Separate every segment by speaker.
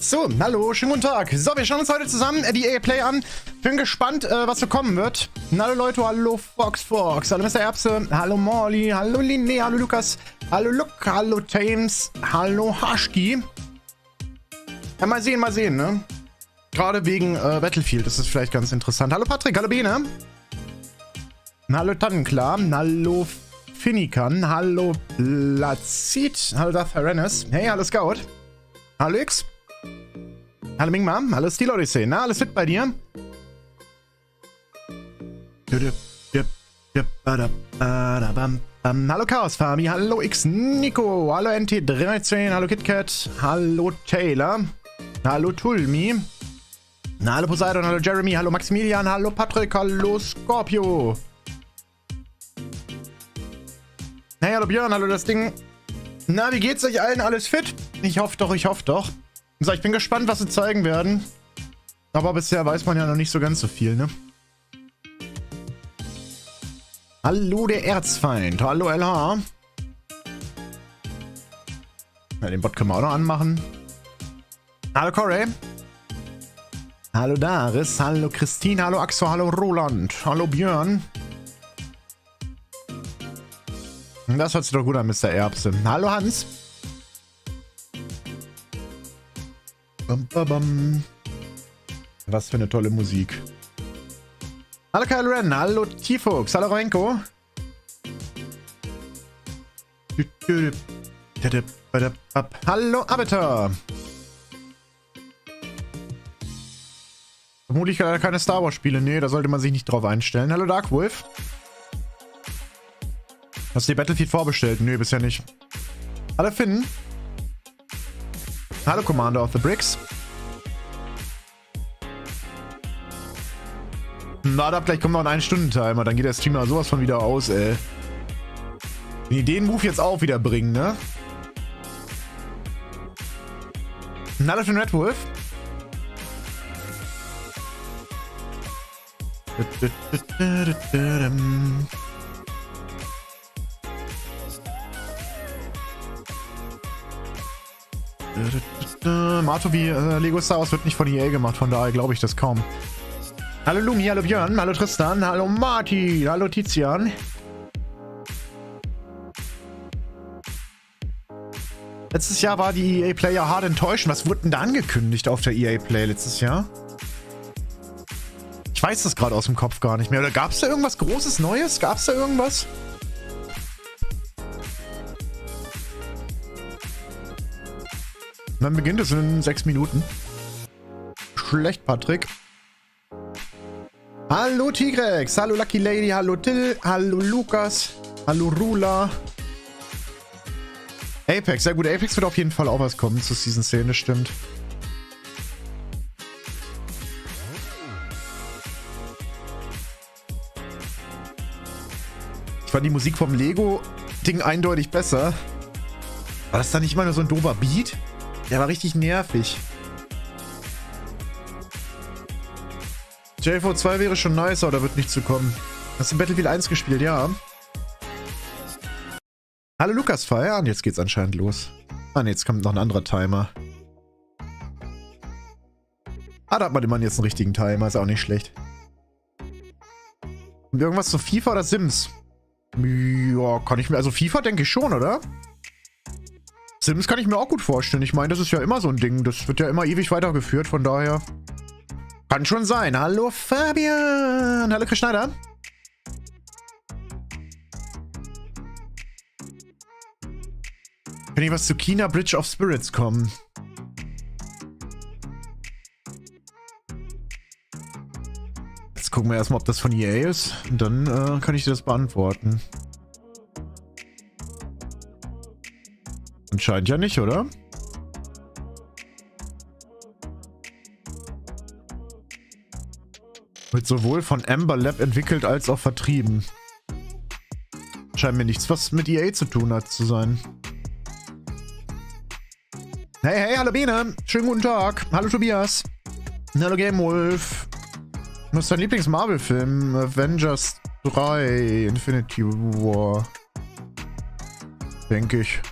Speaker 1: So, hallo, schönen guten Tag. So, wir schauen uns heute zusammen die EA Play an. Bin gespannt, was so kommen wird. Hallo Leute, hallo Fox, hallo Mr. Erbse, hallo Molly, hallo Linnea, hallo Lukas, hallo Luke, hallo Thames, hallo Hashki. Ja, mal sehen, ne? Gerade wegen Battlefield, das ist vielleicht ganz interessant. Hallo Patrick, hallo Bene. Hallo Tannenklar, hallo Finikan, hallo Lazit, hallo Darth hey, hallo Scout, hallo X, hallo Mingma, hallo Steel Odyssey, na, alles fit bei dir? Hallo Chaos Farmi, hallo X Nico, hallo NT13, hallo KitKat, hallo Taylor, hallo Tulmi, hallo Poseidon, hallo Jeremy, hallo Maximilian, hallo Patrick, hallo Scorpio. Hey, hallo Björn, hallo das Ding. Na, wie geht's euch allen? Alles fit? Ich hoffe doch, So, ich bin gespannt, was sie zeigen werden. Aber bisher weiß man ja noch nicht so ganz so viel, ne? Hallo, der Erzfeind. Hallo, LH. Ja, den Bot können wir auch noch anmachen. Hallo, Corey. Hallo, Daris. Hallo, Christine. Hallo, Axo. Hallo, Roland. Hallo, Björn. Das hört sich doch gut an, Mr. Erbse. Hallo, Hans. Was für eine tolle Musik. Hallo, Kyle Ren. Hallo, T-Fox. Hallo, Renko. Hallo, Avatar. Vermutlich leider keine Star Wars Spiele. Nee, da sollte man sich nicht drauf einstellen. Hallo, Dark Wolf. Hast du die Battlefield vorbestellt? Nö, bisher nicht. Hallo Finn. Hallo Commander of the Bricks. Na, da vielleicht kommt noch ein 1-Stunden-Timer, dann geht der Streamer sowas von wieder aus, ey. Wenn die den Move jetzt auch wieder bringen, ne? Hallo für den Red Wolf. Mato wie Lego Star Wars wird nicht von EA gemacht, von daher glaube ich das kaum. Hallo Lumi, hallo Björn, hallo Tristan, hallo Martin, hallo Tizian. Letztes Jahr war die EA Play ja hart enttäuschend. Was wurde denn da angekündigt auf der EA Play letztes Jahr? Ich weiß das gerade aus dem Kopf gar nicht mehr. Oder gab es da irgendwas Großes Neues? Gab es da irgendwas? Dann beginnt es in 6 Minuten. Schlecht, Patrick. Hallo Tigrex, hallo Lucky Lady, hallo Till, hallo Lukas, hallo Rula. Apex, sehr gut. Apex wird auf jeden Fall auch was kommen zu Season 10, das stimmt. Ich fand die Musik vom Lego-Ding eindeutig besser. War das da nicht mal nur so ein doofer Beat? Der war richtig nervig. JFO 2 wäre schon nicer, oder wird nicht zu kommen. Hast du Battlefield 1 gespielt? Ja. Hallo Lukas Feier. Und jetzt geht's anscheinend los. Ah ne, jetzt kommt noch ein anderer Timer. Ah, da hat man immerhin jetzt einen richtigen Timer. Ist auch nicht schlecht. Und irgendwas zu FIFA oder Sims? Ja, kann ich mir... Also FIFA denke ich schon, oder? Sims kann ich mir auch gut vorstellen. Ich meine, das ist ja immer so ein Ding. Das wird ja immer ewig weitergeführt, von daher... Kann schon sein. Hallo Fabian. Hallo Chris Schneider. Kann ich was zu China Bridge of Spirits kommen? Jetzt gucken wir erstmal, ob das von EA ist. Und dann kann ich dir das beantworten. Anscheinend ja nicht, oder? Wird sowohl von Amber Lab entwickelt als auch vertrieben. Scheint mir nichts, was mit EA zu tun hat, zu sein. Hey, hey, hallo Bene. Schönen guten Tag. Hallo Tobias. Hallo Game Wolf. Was ist dein Lieblings-Marvel-Film? Avengers 3, Infinity War. Denke ich.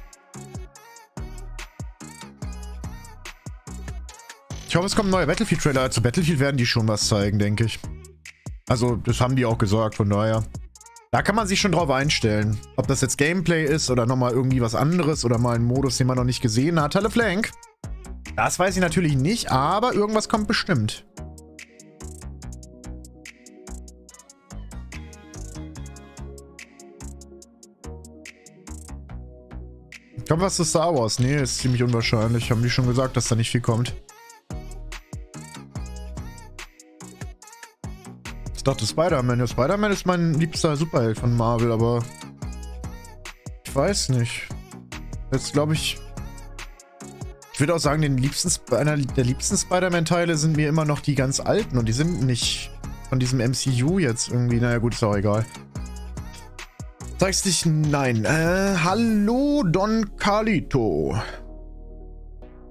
Speaker 1: Ich hoffe, es kommt ein neuer Battlefield-Trailer. Zu Battlefield werden die schon was zeigen, denke ich. Also, das haben die auch gesagt, von daher. Da kann man sich schon drauf einstellen. Ob das jetzt Gameplay ist oder nochmal irgendwie was anderes oder mal einen Modus, den man noch nicht gesehen hat. Hallo Flank. Das weiß ich natürlich nicht, aber irgendwas kommt bestimmt. Kommt was zu Star Wars? Nee, ist ziemlich unwahrscheinlich. Haben die schon gesagt, dass da nicht viel kommt. Ich dachte Spider-Man. Ja, Spider-Man ist mein liebster Superheld von Marvel, aber ich weiß nicht. Jetzt glaube ich... Ich würde auch sagen, einer der liebsten Spider-Man-Teile sind mir immer noch die ganz alten und die sind nicht von diesem MCU jetzt irgendwie. Naja gut, ist auch egal. Zeigst dich? Nein. Hallo Don Carlito.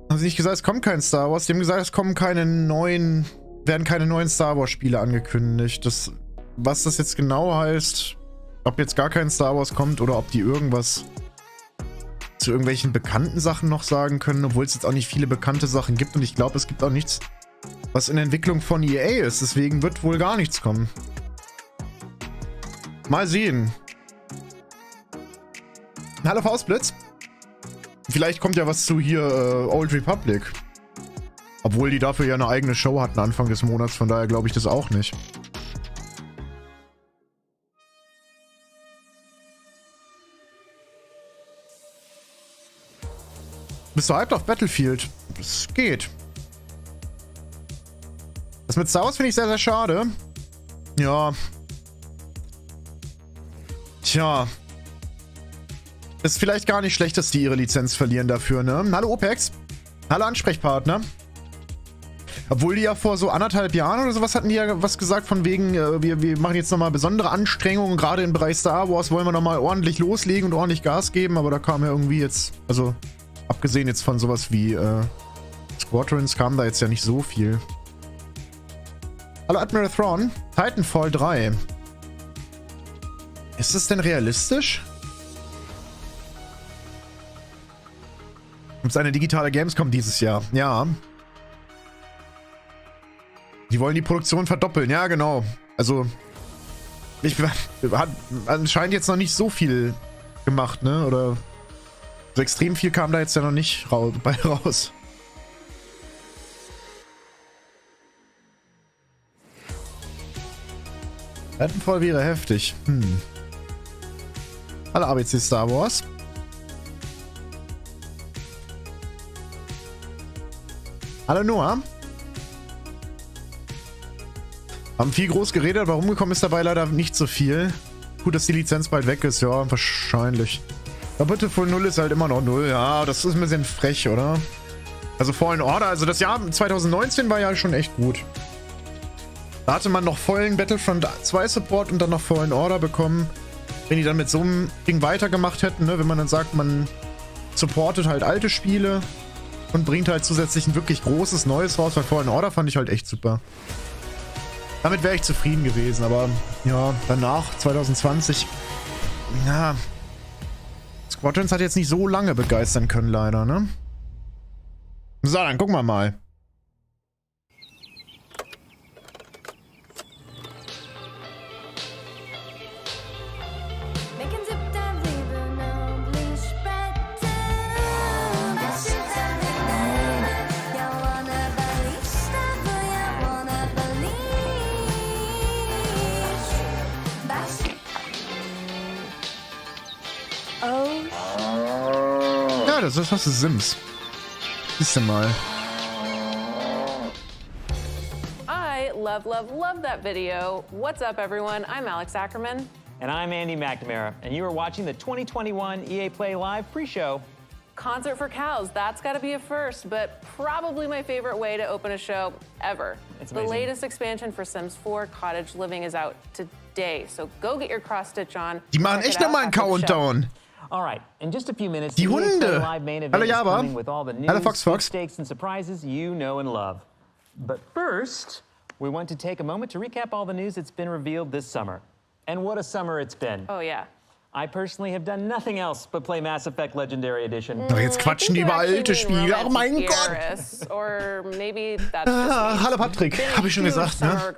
Speaker 1: Haben sie nicht gesagt, es kommt kein Star Wars? Die haben gesagt, es kommen werden keine neuen Star Wars Spiele angekündigt. Was das jetzt genau heißt, ob jetzt gar kein Star Wars kommt oder ob die irgendwas zu irgendwelchen bekannten Sachen noch sagen können, obwohl es jetzt auch nicht viele bekannte Sachen gibt und ich glaube, es gibt auch nichts, was in Entwicklung von EA ist. Deswegen wird wohl gar nichts kommen. Mal sehen. Hallo Faustblitz. Vielleicht kommt ja was zu hier Old Republic. Obwohl die dafür ja eine eigene Show hatten Anfang des Monats, von daher glaube ich das auch nicht. Bist du hyped auf Battlefield? Das geht. Das mit Star Wars finde ich sehr, sehr schade. Ja. Tja. Ist vielleicht gar nicht schlecht, dass die ihre Lizenz verlieren dafür, ne? Hallo Opex. Hallo Ansprechpartner. Obwohl die ja vor so 1,5 Jahren oder sowas hatten die ja was gesagt von wegen, wir machen jetzt nochmal besondere Anstrengungen, gerade im Bereich Star Wars wollen wir nochmal ordentlich loslegen und ordentlich Gas geben, aber da kam ja irgendwie jetzt, also abgesehen jetzt von sowas wie Squadrons kam da jetzt ja nicht so viel. Hallo Admiral Thrawn. Titanfall 3. Ist das denn realistisch? Gibt es eine digitale Gamescom dieses Jahr? Ja. Die wollen die Produktion verdoppeln. Ja, genau. Also, hat anscheinend jetzt noch nicht so viel gemacht, ne? Oder so extrem viel kam da jetzt ja noch nicht bei raus. Titanfall wäre heftig. Alle ABC Star Wars. Hallo Noah. Haben viel groß geredet, aber rumgekommen ist dabei leider nicht so viel. Gut, dass die Lizenz bald weg ist, ja, wahrscheinlich. Ja, bitte von 0 ist halt immer noch 0. Ja, das ist ein bisschen frech, oder? Also Fallen Order, also das Jahr 2019 war ja schon echt gut. Da hatte man noch vollen Battlefront 2 Support und dann noch Fallen Order bekommen. Wenn die dann mit so einem Ding weitergemacht hätten, ne? Wenn man dann sagt, man supportet halt alte Spiele und bringt halt zusätzlich ein wirklich großes Neues raus, weil Fallen Order fand ich halt echt super. Damit wäre ich zufrieden gewesen, aber ja, danach, 2020, ja, Squadrons hat jetzt nicht so lange begeistern können, leider, ne? So, dann gucken wir mal. Ja, das ist was für Sims. Siehst du mal.
Speaker 2: I love that video. What's up, everyone? I'm Alex Ackerman.
Speaker 3: And I'm Andy McNamara, and you are watching the 2021 EA Play Live pre-show.
Speaker 2: Concert for cows, that's gotta be a first, but probably my favorite way to open a show ever.
Speaker 3: It's
Speaker 2: the
Speaker 3: amazing.
Speaker 2: latest expansion for Sims 4 Cottage Living is out today, so go get your cross-stitch on.
Speaker 1: Die machen echt nochmal einen Countdown.
Speaker 3: All right, in just a few minutes,
Speaker 1: Die
Speaker 3: the EA Play
Speaker 1: Hunde.
Speaker 3: Live main event
Speaker 1: Hallo
Speaker 3: is
Speaker 1: Jahre.
Speaker 3: coming with all the news,
Speaker 1: Hallo Fox.
Speaker 3: stakes, and surprises you know and love. But first, we want to take a moment to recap all the news that's been revealed this summer. And what a summer it's been.
Speaker 2: Oh, yeah.
Speaker 3: I personally have done nothing else but play Mass Effect Legendary Edition.
Speaker 1: Doch jetzt quatschen die über alte Spiele. Oh mein Gott! Hallo Patrick, habe ich schon gesagt, ne?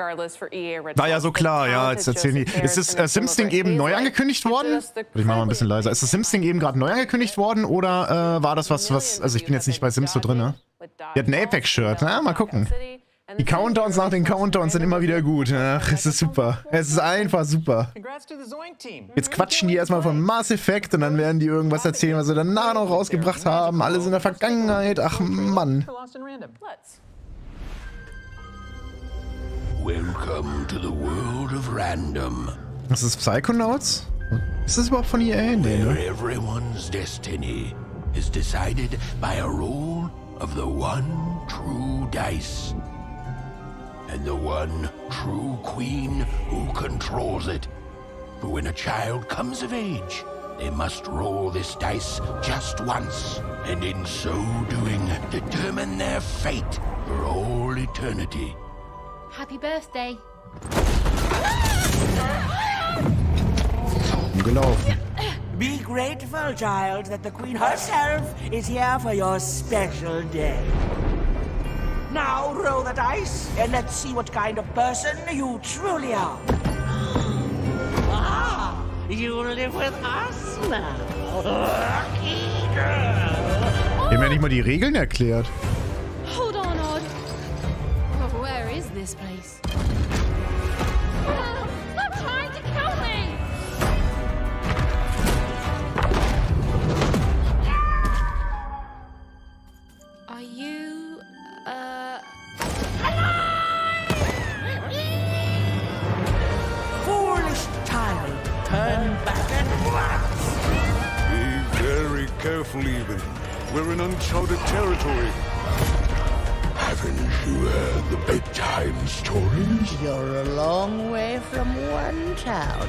Speaker 1: War ja so klar, ja, jetzt erzählen die. Ist das Sims-Ding eben neu angekündigt worden? Ich mach mal ein bisschen leiser. Ist das Sims-Ding eben gerade neu angekündigt worden oder war das was, also ich bin jetzt nicht bei Sims so drin, ne? Die hat ein Apex-Shirt, na, mal gucken. Die Countdowns nach den Countdowns sind immer wieder gut. Ach, es ist super. Es ist einfach super. Jetzt quatschen die erstmal von Mass Effect und dann werden die irgendwas erzählen, was sie danach noch rausgebracht haben. Alles in der Vergangenheit. Ach, Mann.
Speaker 4: Welcome to the world of random.
Speaker 1: Das ist Psychonauts? Ist das überhaupt von EA? Nee, ne?
Speaker 4: Where everyone's destiny is decided by a roll of the one true dice. And the one true queen who controls it. For when a child comes of age, they must roll this dice just once, and in so doing, determine their fate for all eternity.
Speaker 5: Happy birthday.
Speaker 1: Gelaufen.
Speaker 6: Be grateful, child, that the queen herself is here for your special day. Now roll the dice, and let's see what kind of person you truly are. Ah, you live with us now. Lucky girl.
Speaker 1: Dem ja nicht mal die Regeln erklärt.
Speaker 5: Hold on, Odd. Well, where is this place? Stop trying to kill me! Are you,
Speaker 6: Foolish child, turn back at once.
Speaker 7: Be very careful, even. We're in uncharted territory.
Speaker 4: Haven't you heard the bedtime stories?
Speaker 6: You're a long way from one town.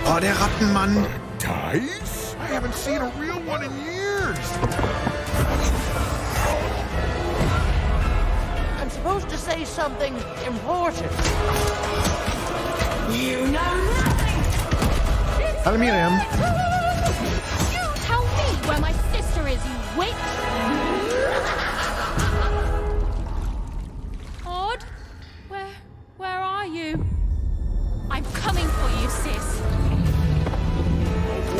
Speaker 1: Oh, der Rattenmann.
Speaker 7: Dice? I haven't seen a real one in years.
Speaker 6: I'm supposed to say something important. You know nothing!
Speaker 1: Hallo Miriam.
Speaker 5: You tell me where my sister is, you witch! Odd? Where are you? I'm coming for you, sis.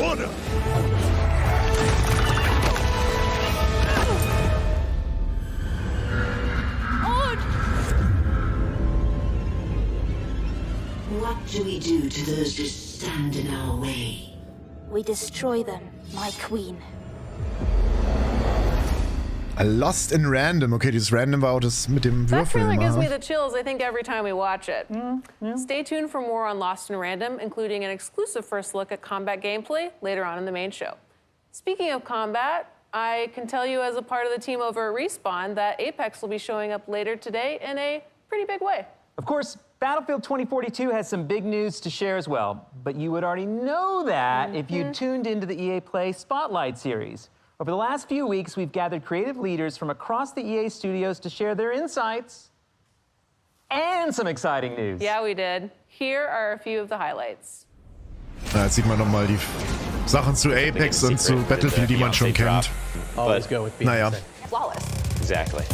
Speaker 7: What a...
Speaker 5: Odd!
Speaker 8: What do we do to those who stand in our way?
Speaker 9: We destroy them, my queen.
Speaker 1: Lost in Random. Okay, dieses Random war auch das mit dem
Speaker 2: That
Speaker 1: Würfeln.
Speaker 2: trailer gives me the chills, I think, every time we watch it. Stay tuned for more on Lost in Random, including an exclusive first look at combat gameplay later on in the main show. Speaking of combat, I can tell you as a part of the team over at Respawn that Apex will be showing up later today in a pretty big way.
Speaker 3: Of course, Battlefield 2042 has some big news to share as well, but you would already know that if you tuned into the EA Play Spotlight series. Over the last few weeks, we've gathered creative leaders from across the EA studios to share their insights and some exciting news.
Speaker 2: Yeah, we did. Here are a few of the highlights.
Speaker 1: Ja, jetzt sieht man nochmal die Sachen zu Apex und zu Battlefield, die man schon kennt. Naja.
Speaker 2: Flawless.
Speaker 10: Exactly.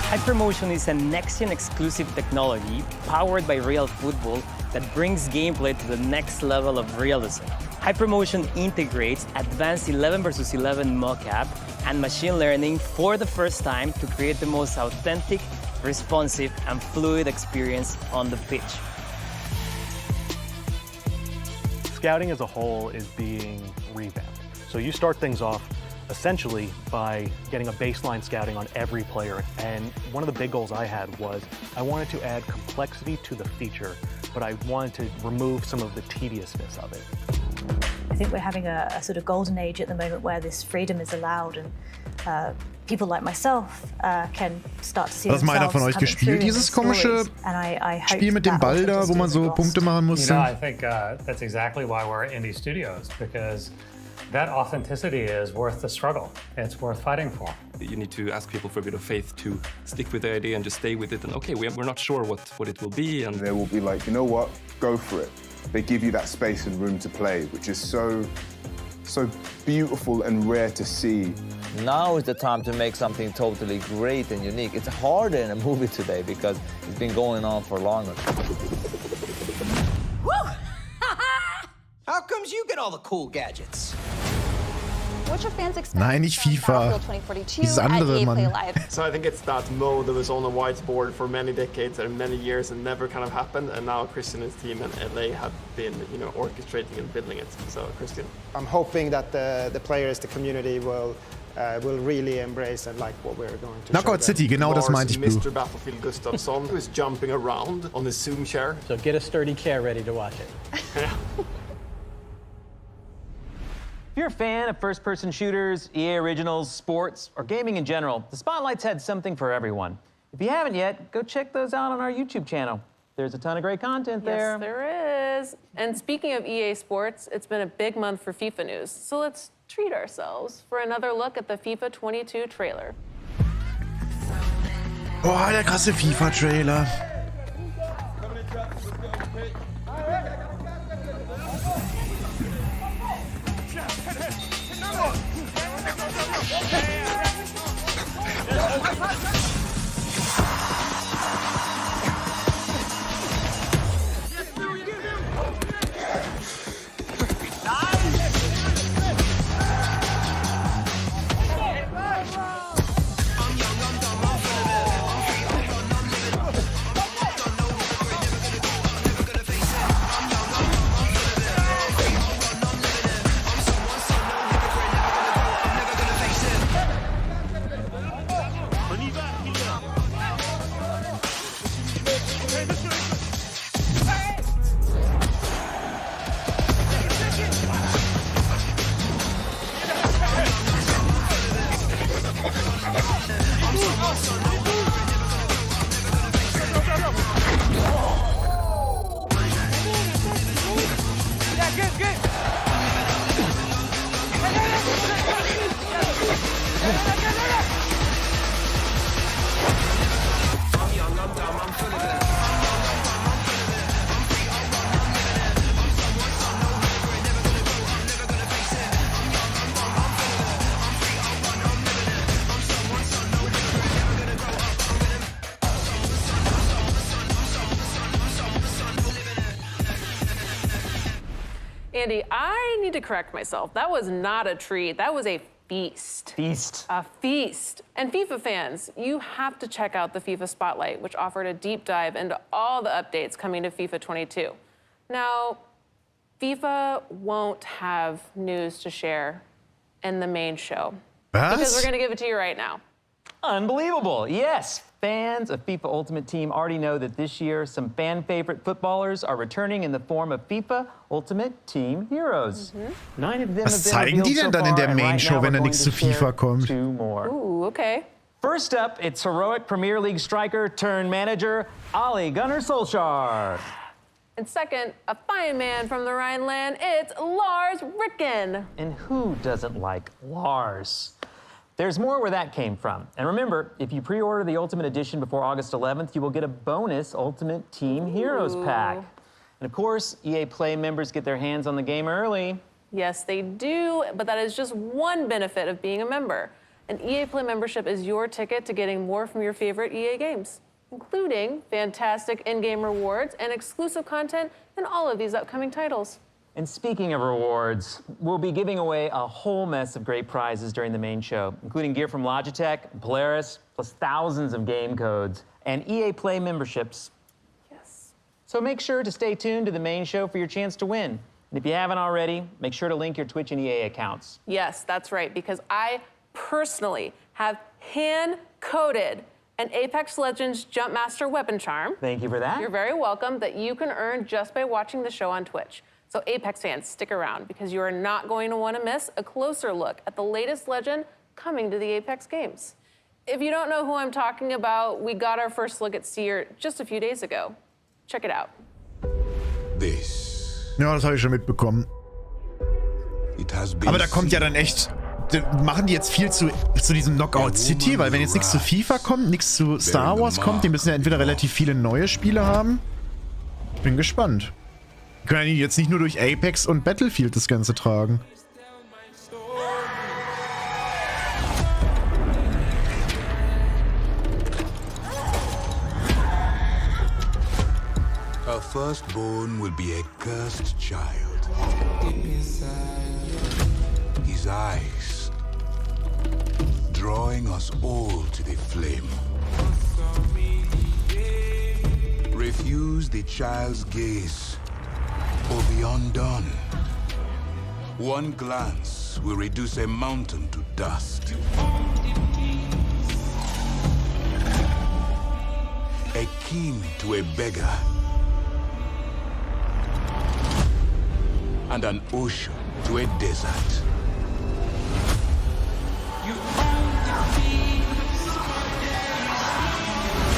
Speaker 10: Hypermotion is a next-gen exclusive technology powered by real football that brings gameplay to the next level of realism. Hypermotion integrates advanced 11 vs 11 mocap and machine learning for the first time to create the most authentic, responsive, and fluid experience on the pitch.
Speaker 11: Scouting as a whole is being revamped. So you start things off essentially by getting a baseline scouting on every player. And one of the big goals I had was I wanted to add complexity to the feature, but I wanted to remove some of the tediousness of it.
Speaker 9: I think we're having a sort of golden age at the moment where this freedom is allowed and people like myself can start to see
Speaker 1: Hat das mal einer von euch gespielt, dieses komische Spiel mit dem Ball da, wo man so Punkte machen musste?
Speaker 12: I think that's exactly why we're indie studios, because that authenticity is worth the struggle. It's worth fighting for.
Speaker 13: You need to ask people for a bit of faith to stick with the idea and just stay with it. And okay, we're not sure what it will be. And
Speaker 7: they will be like, you know what, go for it.
Speaker 14: they give you that space and room to play, which is so beautiful and rare to see.
Speaker 15: Now is the time to make something totally great and unique. It's harder in a movie today because it's been going on for longer.
Speaker 16: How comes you get all the cool gadgets?
Speaker 17: What's your fans expect?
Speaker 1: Nein, nicht FIFA. Dieses andere, Mann.
Speaker 18: So I think it's that mode that was on a whiteboard for many decades and many years and never kind of happened. And now Christian and his team and LA have been, orchestrating and building it. So Christian.
Speaker 19: I'm hoping that the players, the community will really embrace and like what we're going to
Speaker 1: Knockout City, genau das meinte ich, Blue.
Speaker 18: Mr. Battlefield Gustafsson, who is jumping around on his Zoom chair.
Speaker 10: So get a sturdy chair ready to watch it.
Speaker 3: If you're a fan of first-person shooters, EA Originals, sports, or gaming in general, the Spotlight's had something for everyone. If you haven't yet, go check those out on our YouTube channel. There's a ton of great content there.
Speaker 2: Yes, there is. And speaking of EA Sports, it's been a big month for FIFA news. So let's treat ourselves for another look at the FIFA 22 trailer.
Speaker 1: Boah, der krasse FIFA-Trailer.
Speaker 2: Andy, I need to correct myself. That was not a treat. That was a feast.
Speaker 3: Feast.
Speaker 2: A feast. And FIFA fans, you have to check out the FIFA Spotlight, which offered a deep dive into all the updates coming to FIFA 22. Now, FIFA won't have news to share in the main show. Because we're going to give it to you right now.
Speaker 3: Unbelievable. Yes, fans of FIFA Ultimate Team already know that this year some fan favorite footballers are returning in the form of FIFA Ultimate Team Heroes. 9 of them
Speaker 1: Was zeigen die denn dann in der Main Show, wenn da nichts zu FIFA kommt?
Speaker 3: 2 more.
Speaker 2: Ooh, okay.
Speaker 3: First up, it's heroic Premier League striker turned manager Ole Gunnar Solskjaer.
Speaker 2: And second, a fine man from the Rhineland, it's Lars Ricken.
Speaker 3: And who doesn't like Lars? There's more where that came from. And remember, if you pre-order the Ultimate Edition before August 11th, you will get a bonus Ultimate Team Heroes pack. And of course, EA Play members get their hands on the game early.
Speaker 2: Yes, they do, but that is just one benefit of being a member. An EA Play membership is your ticket to getting more from your favorite EA games, including fantastic in-game rewards and exclusive content in all of these upcoming titles.
Speaker 3: And speaking of rewards, we'll be giving away a whole mess of great prizes during the main show, including gear from Logitech, Polaris, plus thousands of game codes, and EA Play memberships.
Speaker 2: Yes.
Speaker 3: So make sure to stay tuned to the main show for your chance to win. And if you haven't already, make sure to link your Twitch and EA accounts.
Speaker 2: Yes, that's right, because I personally have hand-coded an Apex Legends Jumpmaster weapon charm.
Speaker 3: Thank you for that.
Speaker 2: You're very welcome, that you can earn just by watching the show on Twitch. So Apex fans, stick around, because you are not going to want to miss a closer look at the latest legend coming to the Apex games. If you don't know who I'm talking about, we got our first look at Seer just a few days ago. Check it out.
Speaker 1: Ja, das habe ich schon mitbekommen. Aber da kommt ja dann echt... Machen die jetzt viel zu diesem Knockout City? Weil wenn jetzt nichts zu FIFA kommt, nichts zu Star Wars kommt, die müssen ja entweder relativ viele neue Spiele haben. Ich bin gespannt. Können die jetzt nicht nur durch Apex und Battlefield das Ganze tragen?
Speaker 4: Our firstborn will be a cursed child. His eyes drawing us all to the flame. Refuse the child's gaze or be undone. One glance will reduce a mountain to dust. A king to a beggar. And an ocean to a desert.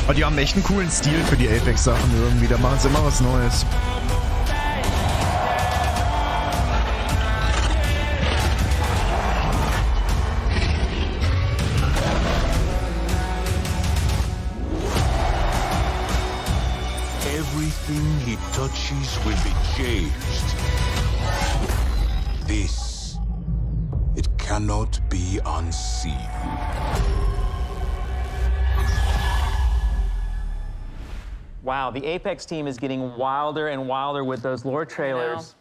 Speaker 1: Aber die haben echt einen coolen Stil für die Apex-Sachen irgendwie. Da machen sie immer was Neues.
Speaker 4: Everything he touches will be changed. This, it cannot be unseen.
Speaker 3: Wow, the Apex team is getting wilder and wilder with those lore trailers.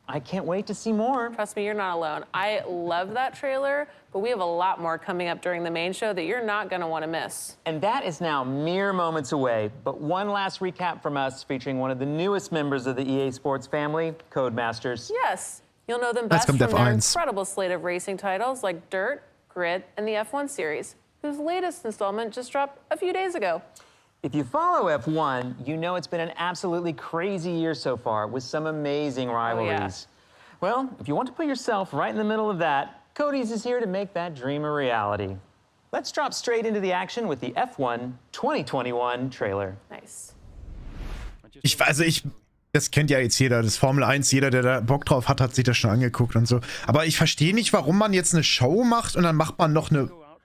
Speaker 3: I can't wait to see more.
Speaker 2: Trust me, you're not alone. I love that trailer, but we have a lot more coming up during the main show that you're not going to want to miss.
Speaker 3: And that is now mere moments away. But one last recap from us featuring one of the newest members of the EA Sports family, Codemasters.
Speaker 2: Yes, you'll know them best from their incredible slate of racing titles like Dirt, Grid, and the F1 series, whose latest installment just dropped a few days ago.
Speaker 3: If you follow F1, you know it's been an absolutely crazy year so far with some amazing rivalries. Well, if you want to put yourself right in the middle of that, Cody's is here to make that dream a reality. Let's drop straight into the action with the F1 2021 Trailer.
Speaker 2: Nice.
Speaker 1: Das kennt ja jetzt jeder, das Formel 1, jeder, der da Bock drauf hat, hat sich das schon angeguckt und so. Aber ich verstehe nicht, warum man jetzt eine Show macht und dann macht man noch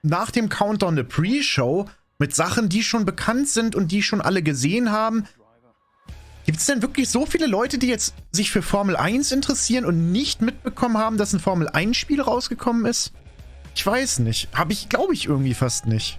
Speaker 1: nach dem Countdown eine Pre-Show mit Sachen, die schon bekannt sind und die schon alle gesehen haben. Gibt es denn wirklich so viele Leute, die jetzt sich für Formel 1 interessieren und nicht mitbekommen haben, dass ein Formel 1 Spiel rausgekommen ist? Ich weiß nicht. Glaube ich irgendwie fast nicht.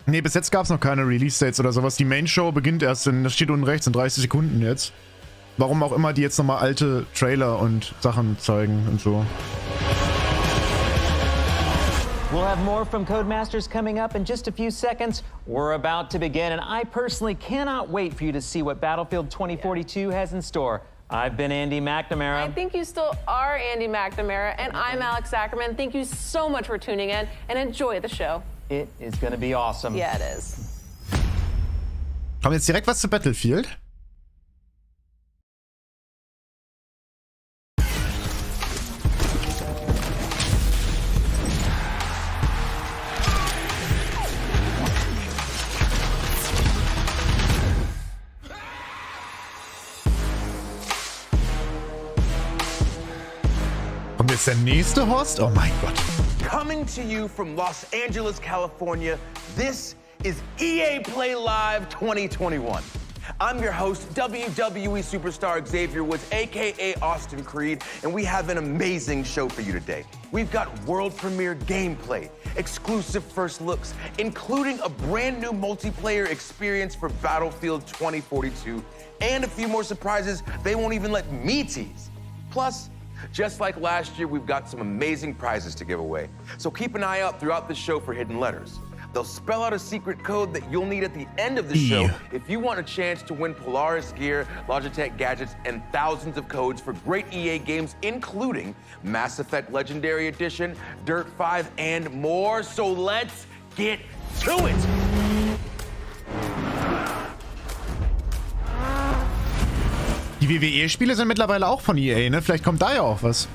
Speaker 1: Nee, bis jetzt gab es noch keine Release-Dates oder sowas. Die Main-Show beginnt erst das steht unten rechts, in 30 Sekunden jetzt. Warum auch immer die jetzt nochmal alte Trailer und Sachen zeigen und so.
Speaker 3: We'll have more from Codemasters coming up in just a few seconds. We're about to begin, and I personally cannot wait for you to see what Battlefield 2042 has in store. I've been Andy McNamara.
Speaker 2: I think you still are Andy McNamara, and I'm Alex Ackerman. Thank you so much for tuning in, and enjoy the show.
Speaker 3: It is going to be awesome.
Speaker 2: Yeah, it is.
Speaker 1: Kommt jetzt direkt was zu Battlefield? Kommt jetzt der nächste Host? Oh mein Gott.
Speaker 20: Coming to you from Los Angeles, California, this is EA Play Live 2021. I'm your host, WWE superstar Xavier Woods, aka Austin Creed, and we have an amazing show for you today. We've got world premiere gameplay, exclusive first looks, including a brand new multiplayer experience for Battlefield 2042, and a few more surprises they won't even let me tease. Plus, Just like last year, we've got some amazing prizes to give away. So keep an eye out throughout the show for hidden letters. They'll spell out a secret code that you'll need at the end of the show if you want a chance to win Polaris gear, Logitech gadgets, and thousands of codes for great EA games, including Mass Effect Legendary Edition, Dirt 5, and more. So let's get to it!
Speaker 1: Die WWE-Spiele sind mittlerweile auch von EA, ne? Vielleicht kommt da ja auch was.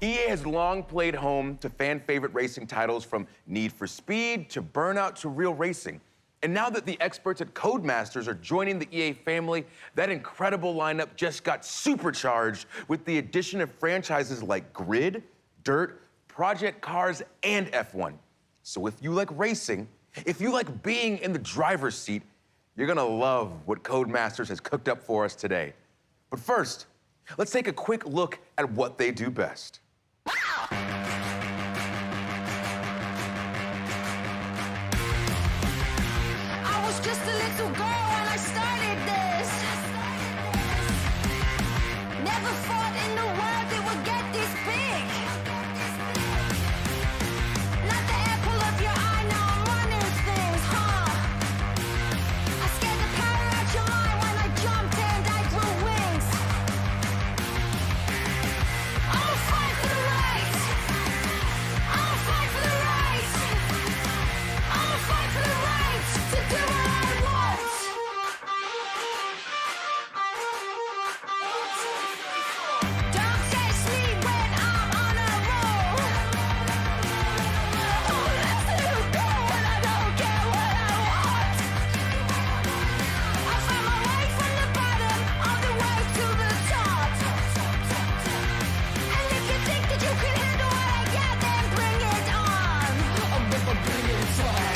Speaker 20: EA has long played home to fan-favorite racing titles from Need for Speed to Burnout to Real Racing. And now that the experts at Codemasters are joining the EA family, that incredible lineup just got supercharged with the addition of franchises like Grid, Dirt, Project Cars, and F1. So if you like racing, if you like being in the driver's seat, you're gonna love what Codemasters has cooked up for us today. But first, let's take a quick look at what they do best.
Speaker 5: I was just a little girl when I started this. Never thought in the world it would get this big. Not the apple of your eye, now I'm running things, huh? I scared the power out your mind when I jumped and I grew wings. I'ma fight for the right. I'ma fight for the right. I'ma fight for the right to do what I want. Don't test me when I'm on a roll. Don't let it go when I don't get what I want. I found my way from the bottom all the way to the top. And if you think that you can handle what I got, then bring it on. Bring it on.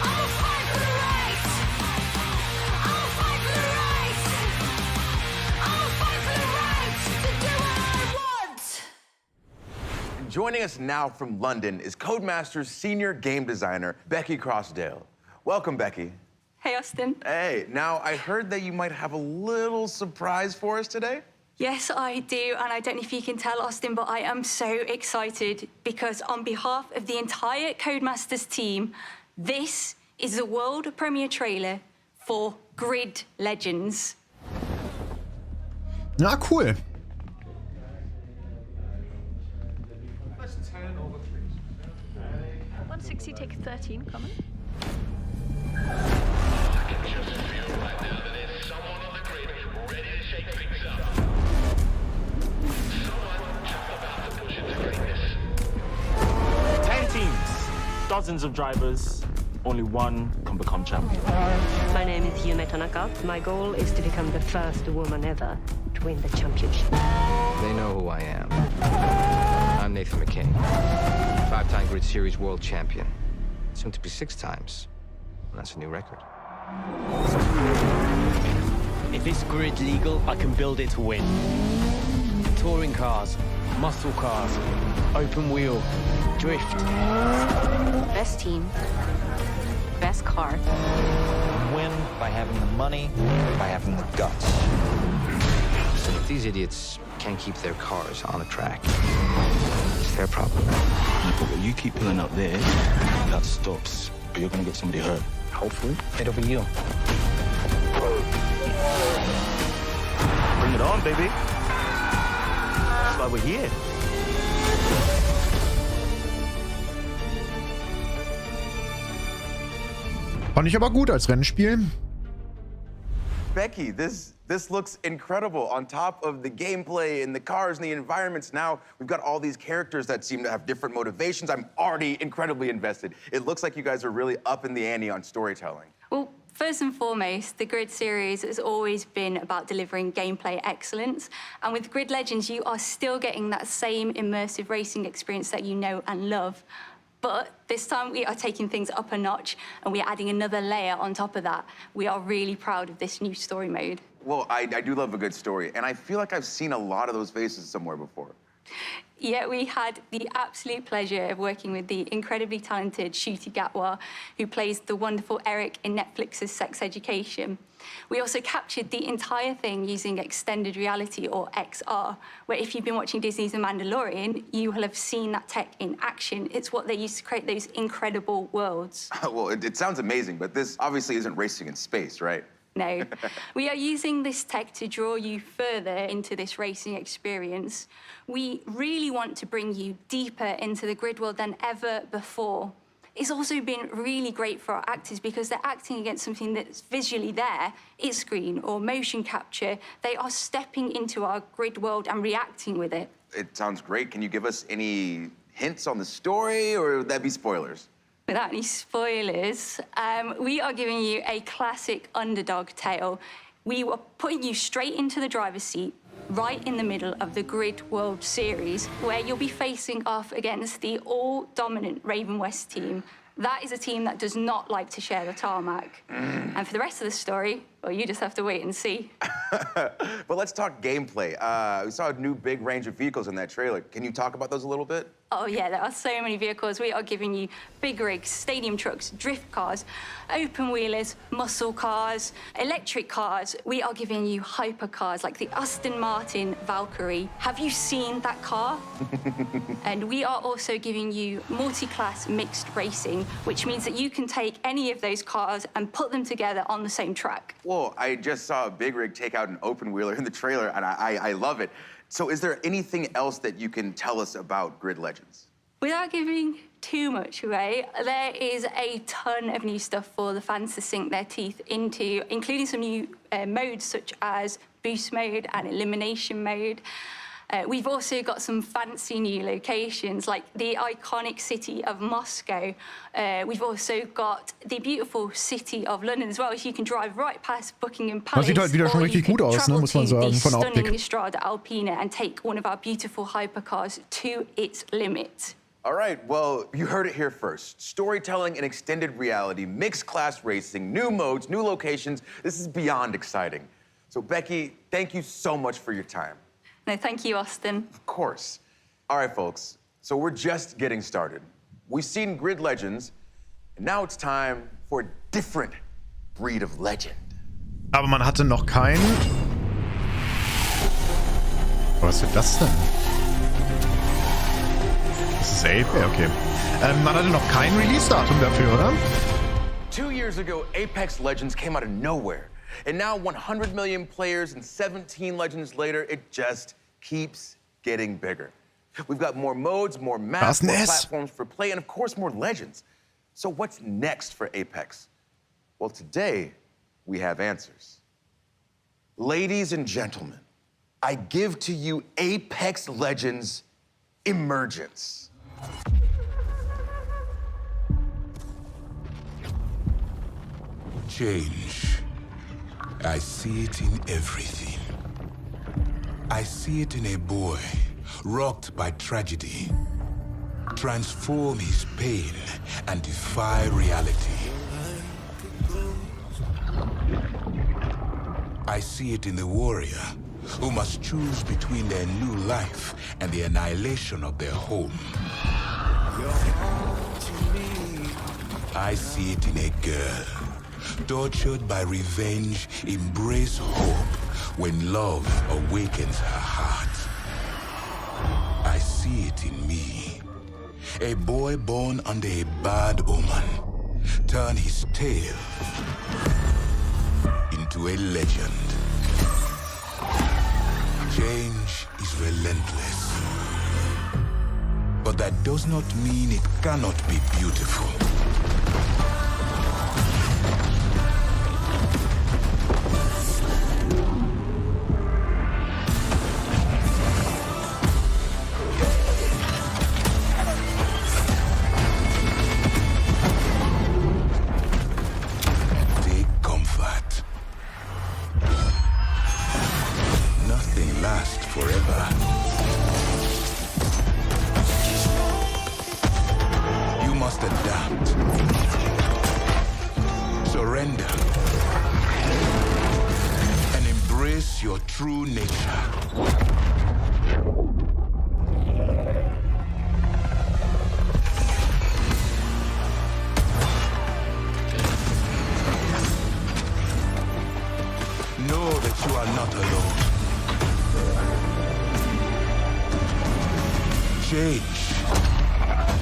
Speaker 5: I'ma fight for the right. I'ma fight for the right. I'ma fight for the right to do what I want.
Speaker 20: Joining us now from London is Codemasters senior game designer, Becky Crossdale. Welcome, Becky.
Speaker 21: Hey, Austin.
Speaker 20: Hey, now I heard that you might have a little surprise for us today.
Speaker 21: Yes, I do, and I don't know if you can tell, Austin, but I am so excited because on behalf of the entire Codemasters team, this is the world premiere trailer for Grid Legends.
Speaker 1: Na, cool.
Speaker 22: Let's turn over, please.
Speaker 17: 160, take 13, common.
Speaker 22: I can just feel right now that there's someone on the grid ready to shake things up. Someone just about to push into greatness.
Speaker 23: 10 teams, dozens of drivers, only one can become champion.
Speaker 24: My name is Yume Tanaka. My goal is to become the first woman ever to win the championship.
Speaker 25: They know who I am. I'm Nathan McCain, 5-time Grid Series world champion. Soon to be 6 times. And that's a new record.
Speaker 10: If it's grid legal, I can build it to win. Touring cars, muscle cars, open wheel, drift.
Speaker 21: Best team, best car.
Speaker 25: Win by having the money, by having the guts. So if these idiots can't keep their cars on the track, it's their problem.
Speaker 23: But you keep pulling up there, that stops. But you're gonna get somebody hurt.
Speaker 25: Hopefully, it'll be you.
Speaker 23: Bring it on, baby. That's why we're here.
Speaker 1: Fand ich aber gut als Rennspiel.
Speaker 20: Becky, this looks incredible. On top of the gameplay and the cars and the environments, now we've got all these characters that seem to have different motivations. I'm already incredibly invested. It looks like you guys are really up in the ante on storytelling.
Speaker 21: Well, first and foremost, the Grid series has always been about delivering gameplay excellence. And with Grid Legends, you are still getting that same immersive racing experience that you know and love. But this time we are taking things up a notch and we're adding another layer on top of that. We are really proud of this new story mode.
Speaker 20: Well, I do love a good story, and I feel like I've seen a lot of those faces somewhere before.
Speaker 21: Yeah, we had the absolute pleasure of working with the incredibly talented Ncuti Gatwa, who plays the wonderful Eric in Netflix's Sex Education. We also captured the entire thing using extended reality, or XR, where if you've been watching Disney's The Mandalorian, you will have seen that tech in action. It's what they use to create those incredible worlds.
Speaker 6: Well, it sounds amazing, but this obviously isn't racing in space, right?
Speaker 21: No. We are using this tech to draw you further into this racing experience. We really want to bring you deeper into the grid world than ever before. It's also been really great for our actors because they're acting against something that's visually there, it's screen or motion capture. They are stepping into our grid world and reacting with it.
Speaker 6: It sounds great. Can you give us any hints on the story, or would that be spoilers?
Speaker 21: Without any spoilers, we are giving you a classic underdog tale. We are putting you straight into the driver's seat, right in the middle of the Grid World Series, where you'll be facing off against the all-dominant Raven West team. That is a team that does not like to share the tarmac. And for the rest of the story, well, you just have to wait and see.
Speaker 6: But let's talk gameplay. We saw a new big range of vehicles in that trailer. Can you talk about those a little bit?
Speaker 21: Oh, yeah, there are so many vehicles. We are giving you big rigs, stadium trucks, drift cars, open wheelers, muscle cars, electric cars. We are giving you hypercars like the Aston Martin Valkyrie. Have you seen that car? And we are also giving you multi-class mixed racing, which means that you can take any of those cars and put them together on the same track.
Speaker 6: Whoa, I just saw a big rig take out an open wheeler in the trailer, and I love it. So is there anything else that you can tell us about Grid Legends?
Speaker 21: Without giving too much away, there is a ton of new stuff for the fans to sink their teeth into, including some new modes such as boost mode and elimination mode. We've also got some fancy new locations, like the iconic city of Moscow. We've also got the beautiful city of London as well, so you can drive right past Buckingham Palace.
Speaker 1: Das sieht halt wieder schon richtig gut aus, ne, muss man sagen, von der
Speaker 21: Stunning
Speaker 1: Optik.
Speaker 21: Strada Alpina and take one of our beautiful hypercars to its limit.
Speaker 6: All right, well, you heard it here first. Storytelling and extended reality, mixed class racing, new modes, new locations. This is beyond exciting. So Becky, thank you so much for your time.
Speaker 21: No, thank you, Austin.
Speaker 6: Of course. All right, folks, so we're just getting started. We've seen Grid Legends, and now it's time for a different breed of legend.
Speaker 1: Aber man hatte noch kein... Was ist das denn? Das ist AP, okay. Man hatte noch kein Release-Datum dafür, oder?
Speaker 6: 2 years ago, Apex Legends came out of nowhere. And now 100 million players and 17 legends later, it just keeps getting bigger. We've got more modes, more maps, more platforms for play, and of course, more legends. So what's next for Apex? Well, today, we have answers. Ladies and gentlemen, I give to you Apex Legends Emergence.
Speaker 4: Change. I see it in everything. I see it in a boy rocked by tragedy, transform his pain and defy reality. I see it in the warrior who must choose between their new life and the annihilation of their home. I see it in a girl tortured by revenge, embrace hope when love awakens her heart. I see it in me. A boy born under a bad omen, turn his tale into a legend. Change is relentless. But that does not mean it cannot be beautiful.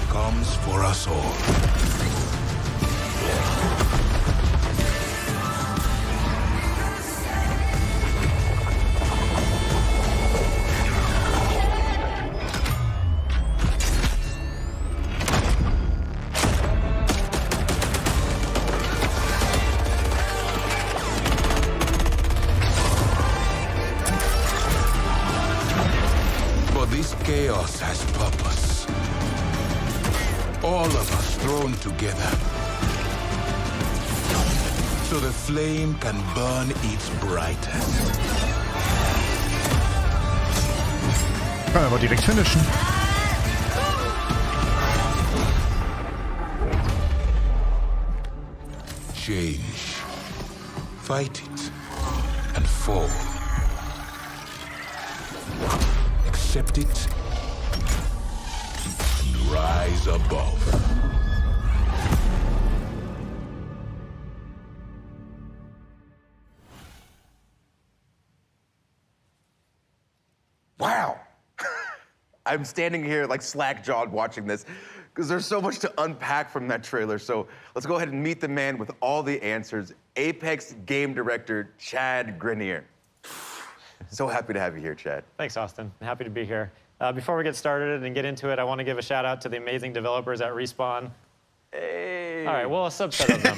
Speaker 4: comes for us all. This chaos has purpose. All of us thrown together. So the flame can burn its brightest.
Speaker 1: Können wir direkt finishen.
Speaker 4: Change. Fight it. And fall. Accept it and rise above.
Speaker 6: Wow. I'm standing here like slack-jawed watching this because there's so much to unpack from that trailer. So let's go ahead and meet the man with all the answers, Apex game director Chad Grenier. So happy to have you here, Chad.
Speaker 8: Thanks, Austin. I'm happy to be here. Before we get started and get into it, I want to give a shout out to the amazing developers at Respawn.
Speaker 6: Hey.
Speaker 8: All right, well, a subset of them.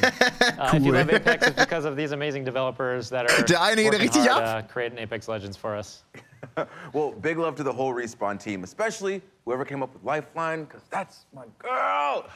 Speaker 8: If you love Apex, it's because of these amazing developers that are working hard creating Apex Legends for us.
Speaker 6: Well, big love to the whole Respawn team, especially whoever came up with Lifeline, because that's my girl.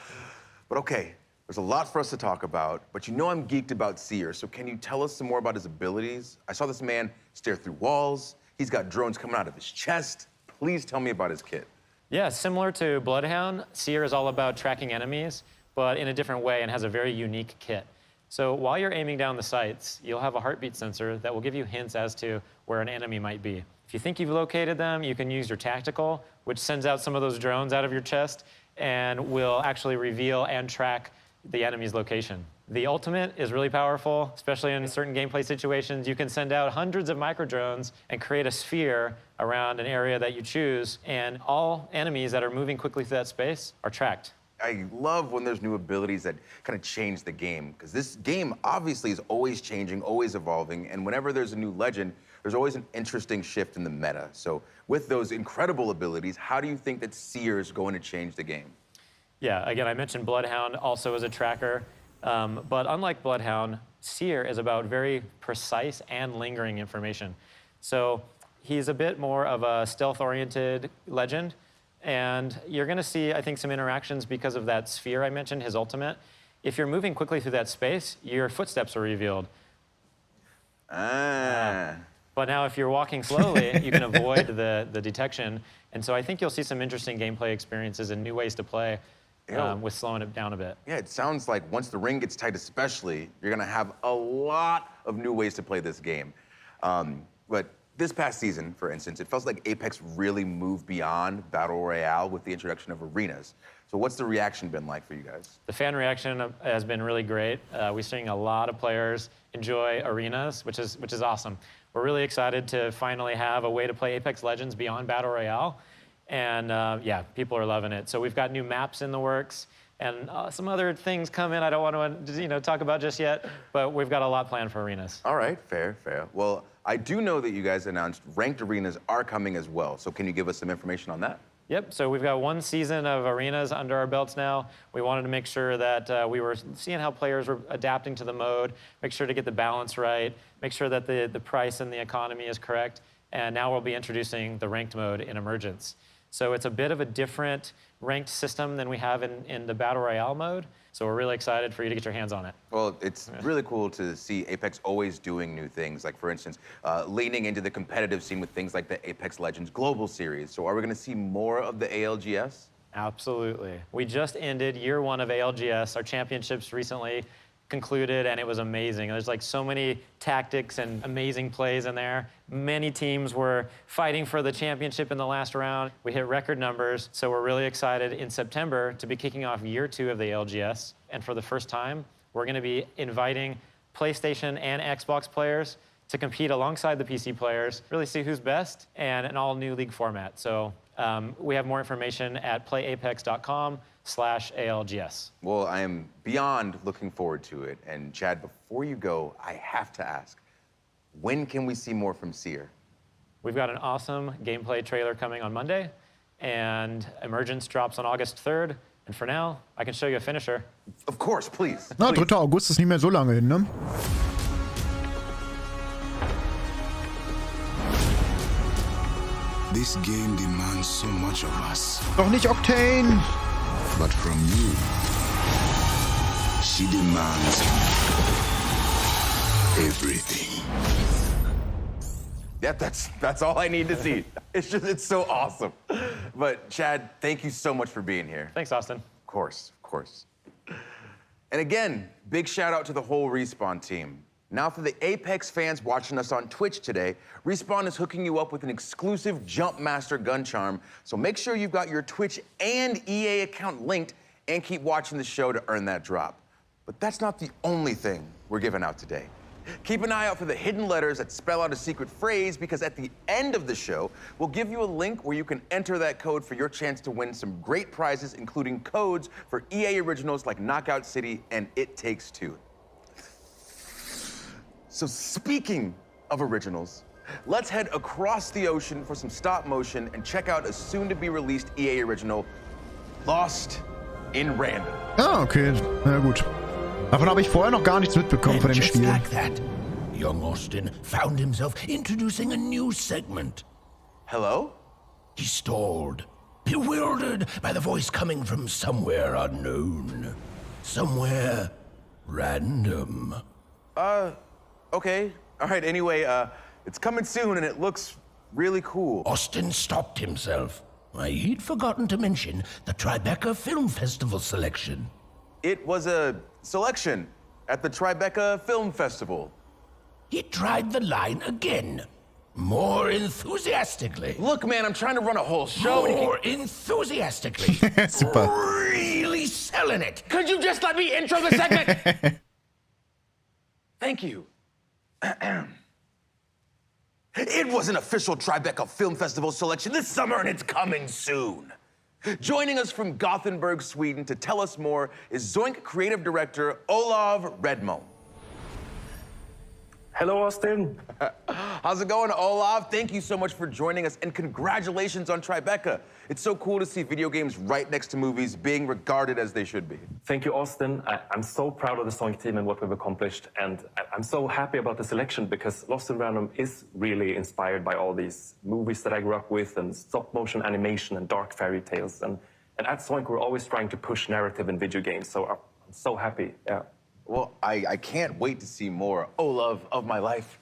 Speaker 6: But okay, there's a lot for us to talk about, but you know I'm geeked about Seer, so can you tell us some more about his abilities? I saw this man stare through walls. He's got drones coming out of his chest. Please tell me about his kit.
Speaker 8: Yeah, similar to Bloodhound, Seer is all about tracking enemies, but in a different way and has a very unique kit. So while you're aiming down the sights, you'll have a heartbeat sensor that will give you hints as to where an enemy might be. If you think you've located them, you can use your tactical, which sends out some of those drones out of your chest and will actually reveal and track the enemy's location. The ultimate is really powerful, especially in certain gameplay situations. You can send out hundreds of micro drones and create a sphere around an area that you choose, and all enemies that are moving quickly through that space are tracked.
Speaker 6: I love when there's new abilities that kind of change the game, because this game obviously is always changing, always evolving, and whenever there's a new legend, there's always an interesting shift in the meta. So with those incredible abilities, how do you think that Seer is going to change the game?
Speaker 8: Yeah, again, I mentioned Bloodhound also as a tracker, but unlike Bloodhound, Seer is about very precise and lingering information. So he's a bit more of a stealth-oriented legend, and you're gonna see, I think, some interactions because of that sphere I mentioned, his ultimate. If you're moving quickly through that space, your footsteps are revealed. But now if you're walking slowly, you can avoid the detection. And so I think you'll see some interesting gameplay experiences and new ways to play with slowing it down a bit.
Speaker 6: Yeah, it sounds like once the ring gets tight especially, you're gonna have a lot of new ways to play this game. But this past season, for instance, it felt like Apex really moved beyond Battle Royale with the introduction of arenas. So what's the reaction been like for you guys?
Speaker 8: The fan reaction has been really great. We're seeing a lot of players enjoy arenas, which is awesome. We're really excited to finally have a way to play Apex Legends beyond Battle Royale. And yeah, people are loving it. So we've got new maps in the works and some other things coming I don't want to talk about just yet, but we've got a lot planned for arenas.
Speaker 6: All right, fair. Well, I do know that you guys announced ranked arenas are coming as well. So can you give us some information on that?
Speaker 8: Yep, so we've got one season of arenas under our belts now. We wanted to make sure that we were seeing how players were adapting to the mode, make sure to get the balance right, make sure that the price and the economy is correct. And now we'll be introducing the ranked mode in Emergence. So it's a bit of a different ranked system than we have in the Battle Royale mode. So we're really excited for you to get your hands on it.
Speaker 6: Well, it's really cool to see Apex always doing new things. Like, for instance, leaning into the competitive scene with things like the Apex Legends Global Series. So are we going to see more of the ALGS?
Speaker 8: Absolutely. We just ended year one of ALGS. Our championships recently concluded, and it was amazing. There's like so many tactics and amazing plays in there. Many teams were fighting for the championship in the last round. We hit record numbers, so we're really excited in September to be kicking off year 2 of the ALGS. And for the first time, we're gonna be inviting PlayStation and Xbox players to compete alongside the PC players, really see who's best, and an all-new league format. So We have more information at playapex.com/ALGS.
Speaker 6: Well, I am beyond looking forward to it. And Chad, before you go, I have to ask, when can we see more from Seer?
Speaker 8: We've got an awesome gameplay trailer coming on Monday, and Emergence drops on August 3rd. And for now, I can show you a finisher.
Speaker 6: Of course, please.
Speaker 1: Na, 3. August ist nicht mehr so lange hin, ne?
Speaker 7: This game demands so much of us.
Speaker 1: Doch nicht Octane!
Speaker 7: But from you, she demands everything.
Speaker 6: Yeah, that's all I need to see. It's so awesome. But Chad, thank you so much for being here.
Speaker 8: Thanks, Austin.
Speaker 6: Of course. And again, big shout out to the whole Respawn team. Now for the Apex fans watching us on Twitch today, Respawn is hooking you up with an exclusive Jumpmaster gun charm, so make sure you've got your Twitch and EA account linked and keep watching the show to earn that drop. But that's not the only thing we're giving out today. Keep an eye out for the hidden letters that spell out a secret phrase, because at the end of the show, we'll give you a link where you can enter that code for your chance to win some great prizes, including codes for EA originals like Knockout City and It Takes Two. So speaking of originals, let's head across the ocean for some stop motion and check out a soon-to-be-released EA original, Lost in Random.
Speaker 1: Ah, okay. Na gut. Davon habe ich vorher noch gar nichts mitbekommen von dem
Speaker 4: Just
Speaker 1: Spiel.
Speaker 4: like that, young Austin found himself introducing a new segment.
Speaker 6: Hello?
Speaker 4: He stalled, bewildered by the voice coming from somewhere unknown. Somewhere random.
Speaker 6: Okay. All right, anyway, it's coming soon and it looks really cool.
Speaker 4: Austin stopped himself. He'd forgotten to mention the Tribeca Film Festival selection.
Speaker 6: It was a selection at the Tribeca Film Festival.
Speaker 4: He tried the line again, more enthusiastically.
Speaker 6: Look, man, I'm trying to run a whole show.
Speaker 4: More enthusiastically.
Speaker 1: Super.
Speaker 4: Really selling it.
Speaker 6: Could you just let me intro the segment? Thank you. It was an official Tribeca Film Festival selection this summer, and it's coming soon. Joining us from Gothenburg, Sweden to tell us more is Zoink creative director Olav Redmo.
Speaker 9: Hello, Austin.
Speaker 6: How's it going, Olav? Thank you so much for joining us, and congratulations on Tribeca. It's so cool to see video games right next to movies being regarded as they should be.
Speaker 9: Thank you, Austin. I'm so proud of the Zoink team and what we've accomplished, and I'm so happy about the selection because Lost in Random is really inspired by all these movies that I grew up with and stop-motion animation and dark fairy tales. And at Zoink, we're always trying to push narrative in video games, so I'm so happy, yeah.
Speaker 6: Well, I can't wait to see more. Olav of my life.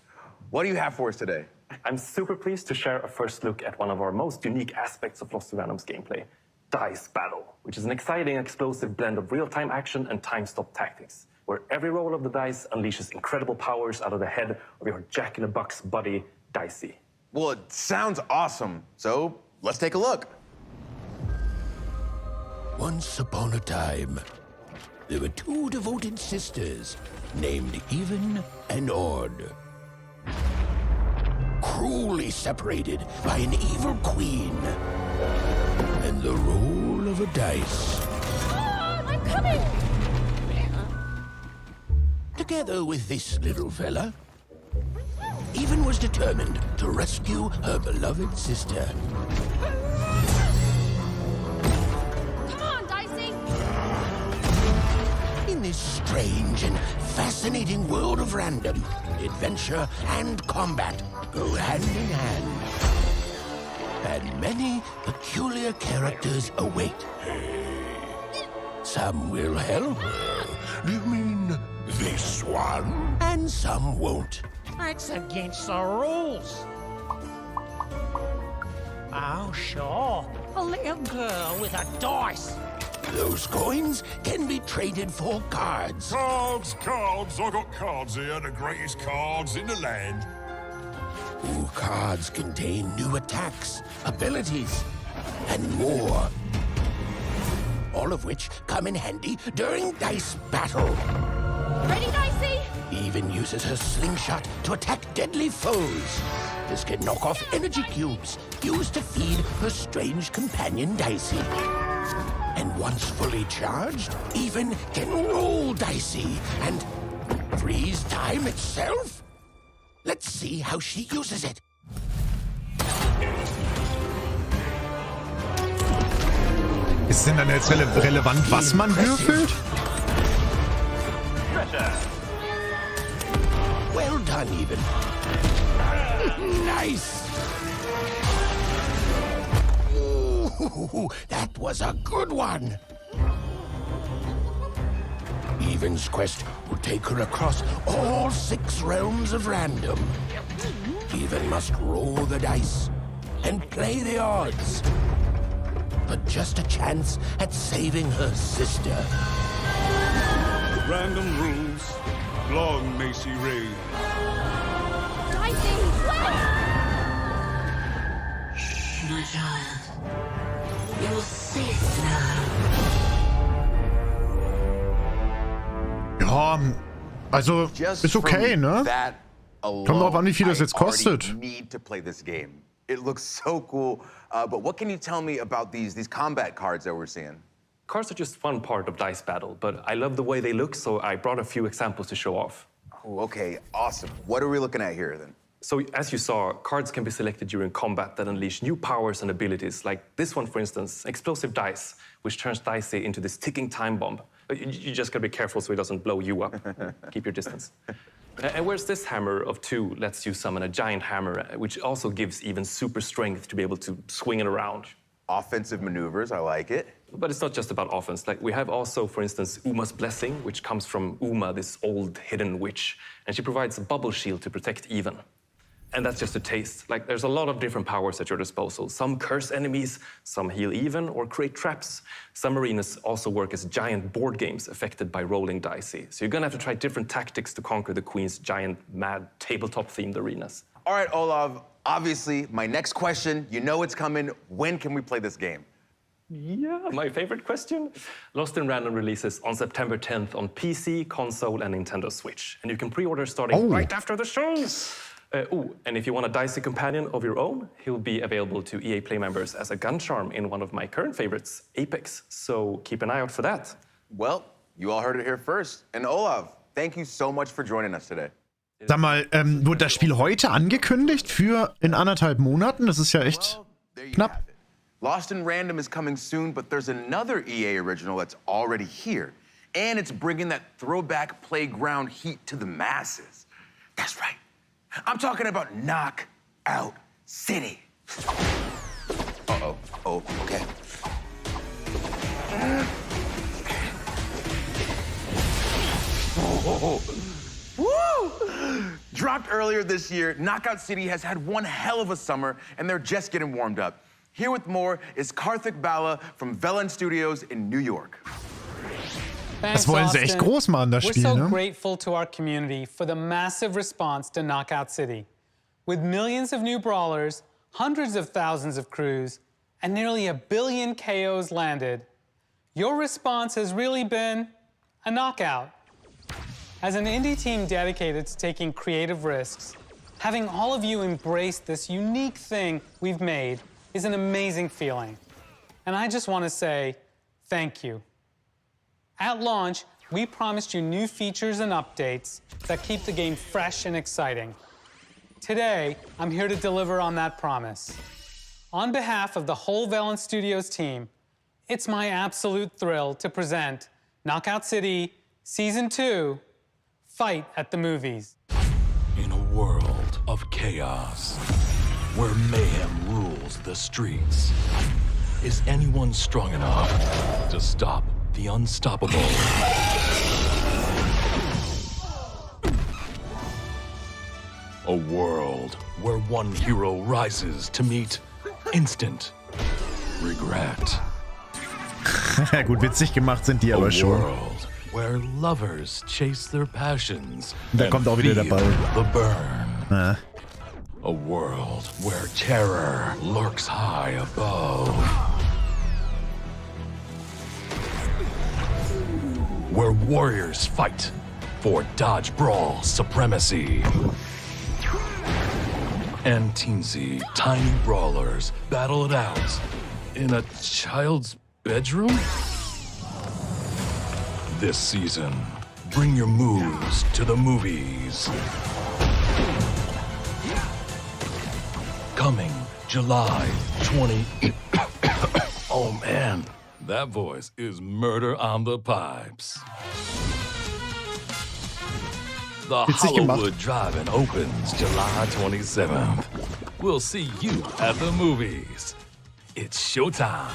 Speaker 6: What do you have for us today?
Speaker 9: I'm super pleased to share a first look at one of our most unique aspects of Lost in Random's gameplay, Dice Battle, which is an exciting, explosive blend of real-time action and time-stop tactics, where every roll of the dice unleashes incredible powers out of the head of your jack-in-the-box buddy, Dicey.
Speaker 6: Well, it sounds awesome, so let's take a look.
Speaker 4: Once upon a time, there were two devoted sisters named Even and Odd. Cruelly separated by an evil queen and the roll of a dice.
Speaker 5: I'm coming!
Speaker 4: Together with this little fella, Even was determined to rescue her beloved sister.
Speaker 5: Come on, Dicey!
Speaker 4: In this strange and fascinating world of random, adventure and combat go hand in hand. And many peculiar characters await. Some will help her. You mean this one? And some won't.
Speaker 11: That's against the rules. Oh, sure. A little girl with a dice.
Speaker 4: Those coins can be traded for cards.
Speaker 12: Cards, cards. I got cards here, the greatest cards in the land.
Speaker 4: Ooh, cards contain new attacks, abilities, and more. All of which come in handy during Dice Battle.
Speaker 5: Ready, Dicey?
Speaker 4: Even uses her slingshot to attack deadly foes. This can knock off energy cubes used to feed her strange companion Dicey. And once fully charged, even can roll Dicey and freeze time itself. Let's see how she uses it.
Speaker 1: Ist denn dann jetzt relevant, was man würfelt?
Speaker 4: Well done, even. Nice. Ooh, that was a good one. Even's quest will take her across all 6 realms of random. Even must roll the dice and play the odds. But just a chance at saving her sister.
Speaker 12: Random rules. Long may she reign.
Speaker 5: Dicey,
Speaker 11: My child, your sister.
Speaker 1: Ja, also ist okay, ne? Kommt drauf an, wie viel das jetzt kostet.
Speaker 6: Need to play this game. It looks so cool. But what can you tell me about these combat cards that we're seeing?
Speaker 9: Cards are just one part of Dice Battle, but I love the way they look, so I brought a few examples to show off.
Speaker 6: Oh, okay, awesome. What are we looking at here, then?
Speaker 9: So, as you saw, cards can be selected during combat that unleash new powers and abilities, like this one, for instance, Explosive Dice, which turns Dicey into this ticking time bomb. You just gotta be careful so it doesn't blow you up. Keep your distance. And whereas this hammer of 2 lets you summon a giant hammer, which also gives even super strength to be able to swing it around.
Speaker 6: Offensive maneuvers, I like it.
Speaker 9: But it's not just about offense. Like, we have also, for instance, Uma's Blessing, which comes from Uma, this old hidden witch. And she provides a bubble shield to protect Even. And that's just a taste. Like, there's a lot of different powers at your disposal. Some curse enemies, some heal Even or create traps. Some arenas also work as giant board games affected by rolling dicey. So you're gonna have to try different tactics to conquer the Queen's giant, mad, tabletop-themed arenas.
Speaker 6: All right, Olav, obviously, my next question, you know it's coming. When can we play this game?
Speaker 9: Yeah, my favorite question. Lost in Random releases on September 10th on PC, console, and Nintendo Switch. And you can pre-order starting right after the show. And if you want a dicey companion of your own, he'll be available to EA Play members as a gun charm in one of my current favorites, Apex. So keep an eye out for that.
Speaker 6: Well, you all heard it here first. And Olav, thank you so much for joining us today.
Speaker 1: Sag mal, wurde das Spiel heute angekündigt für in 1,5 Monaten? Das ist ja echt knapp.
Speaker 6: Lost in Random is coming soon, but there's another EA original that's already here. And it's bringing that throwback playground heat to the masses. That's right. I'm talking about Knockout City. Uh-oh. Oh, okay. Oh. Woo! Dropped earlier this year, Knockout City has had one hell of a summer, and they're just getting warmed up. Here with more is Karthik Bala from Velen Studios in New York.
Speaker 1: Das wollen sie echt groß machen, das Spiel,
Speaker 13: We're so
Speaker 1: ne?
Speaker 13: grateful to our community for the massive response to Knockout City. With millions of new brawlers, hundreds of thousands of crews, and nearly 1 billion KOs landed, your response has really been a knockout. As an indie team dedicated to taking creative risks, having all of you embrace this unique thing we've made is an amazing feeling. And I just want to say thank you. At launch, we promised you new features and updates that keep the game fresh and exciting. Today, I'm here to deliver on that promise. On behalf of the whole Velen Studios team, it's my absolute thrill to present Knockout City Season 2, Fight at the Movies.
Speaker 14: In a world of chaos, where mayhem rules the streets, is anyone strong enough to stop the unstoppable? A world where one hero rises to meet instant regret.
Speaker 1: Ja gut, witzig gemacht sind die aber schon.
Speaker 14: A world where lovers chase their passions
Speaker 1: Da kommt auch wieder der Ball.
Speaker 14: the burn.
Speaker 1: Ja.
Speaker 14: A world where terror lurks high above. Where warriors fight for Dodge Brawl Supremacy. And teensy, tiny brawlers battle it out in a child's bedroom? This season, bring your moves to the movies. Coming July 20... Oh man, that voice is murder on the pipes. The Hollywood Drive-In opens July 27th. We'll see you at the movies. It's showtime.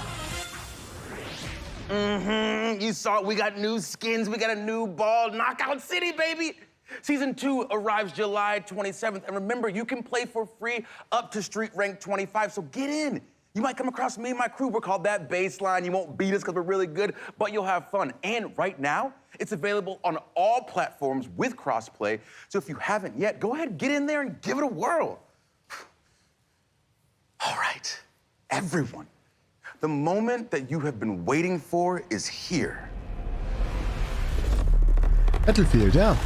Speaker 20: You saw it. We got new skins. We got a new ball. Knockout City, baby. Season 2 arrives July 27th. And remember, you can play for free up to street rank 25, so get in. You might come across me and my crew. We're called That Baseline. You won't beat us because we're really good, but you'll have fun. And right now, it's available on all platforms with crossplay. So if you haven't yet, go ahead, get in there and give it a whirl. All right, everyone. The moment that you have been waiting for is here.
Speaker 1: Battlefield, yeah.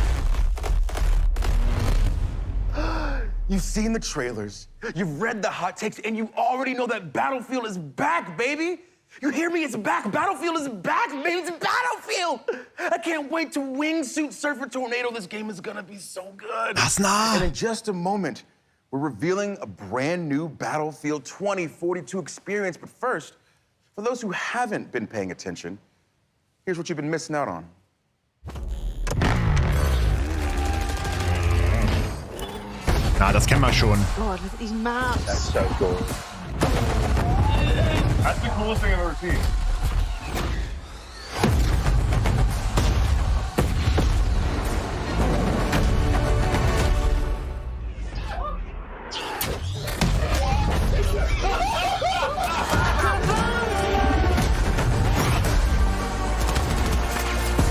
Speaker 20: You've seen the trailers, you've read the hot takes, and you already know that Battlefield is back, baby. You hear me? It's back. Battlefield is back, baby. It's Battlefield. I can't wait to wingsuit surf a tornado. This game is gonna be so good. And in just a moment, we're revealing a brand new Battlefield 2042 experience. But first, for those who haven't been paying attention, here's what you've been missing out on.
Speaker 1: Na, das kennen wir schon.
Speaker 3: God, look at these maps.
Speaker 6: That's so cool. That's the coolest thing I've ever seen.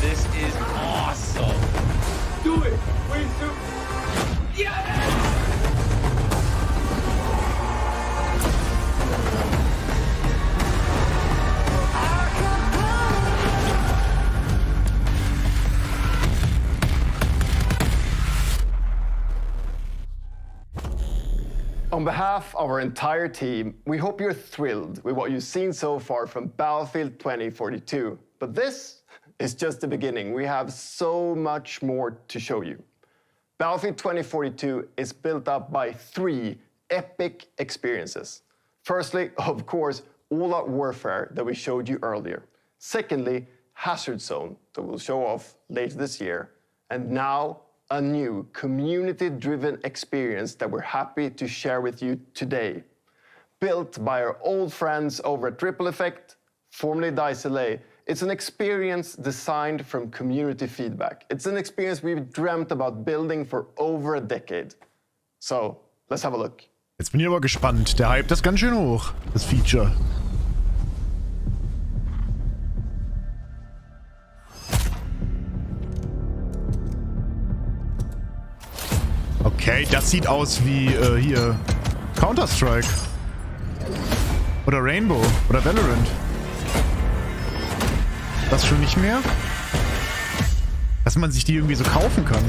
Speaker 20: This is awesome. Do it. Please do. Yeah!
Speaker 15: On behalf of our entire team, we hope you're thrilled with what you've seen so far from Battlefield 2042. But this is just the beginning. We have so much more to show you. Battlefield 2042 is built up by 3 epic experiences. Firstly, of course, all-out warfare that we showed you earlier. Secondly, Hazard Zone that we'll show off later this year. And now, a new community-driven experience that we're happy to share with you today. Built by our old friends over at Triple Effect, formerly Dice LA, it's an experience designed from community feedback. It's an experience we've dreamt about building for over a decade. So, let's have a look.
Speaker 1: Jetzt bin ich aber gespannt. Der Hype ist ganz schön hoch, das Feature. Okay, das sieht aus wie hier Counter-Strike. Oder Rainbow. Oder Valorant. Das schon nicht mehr? Dass man sich die irgendwie so kaufen kann.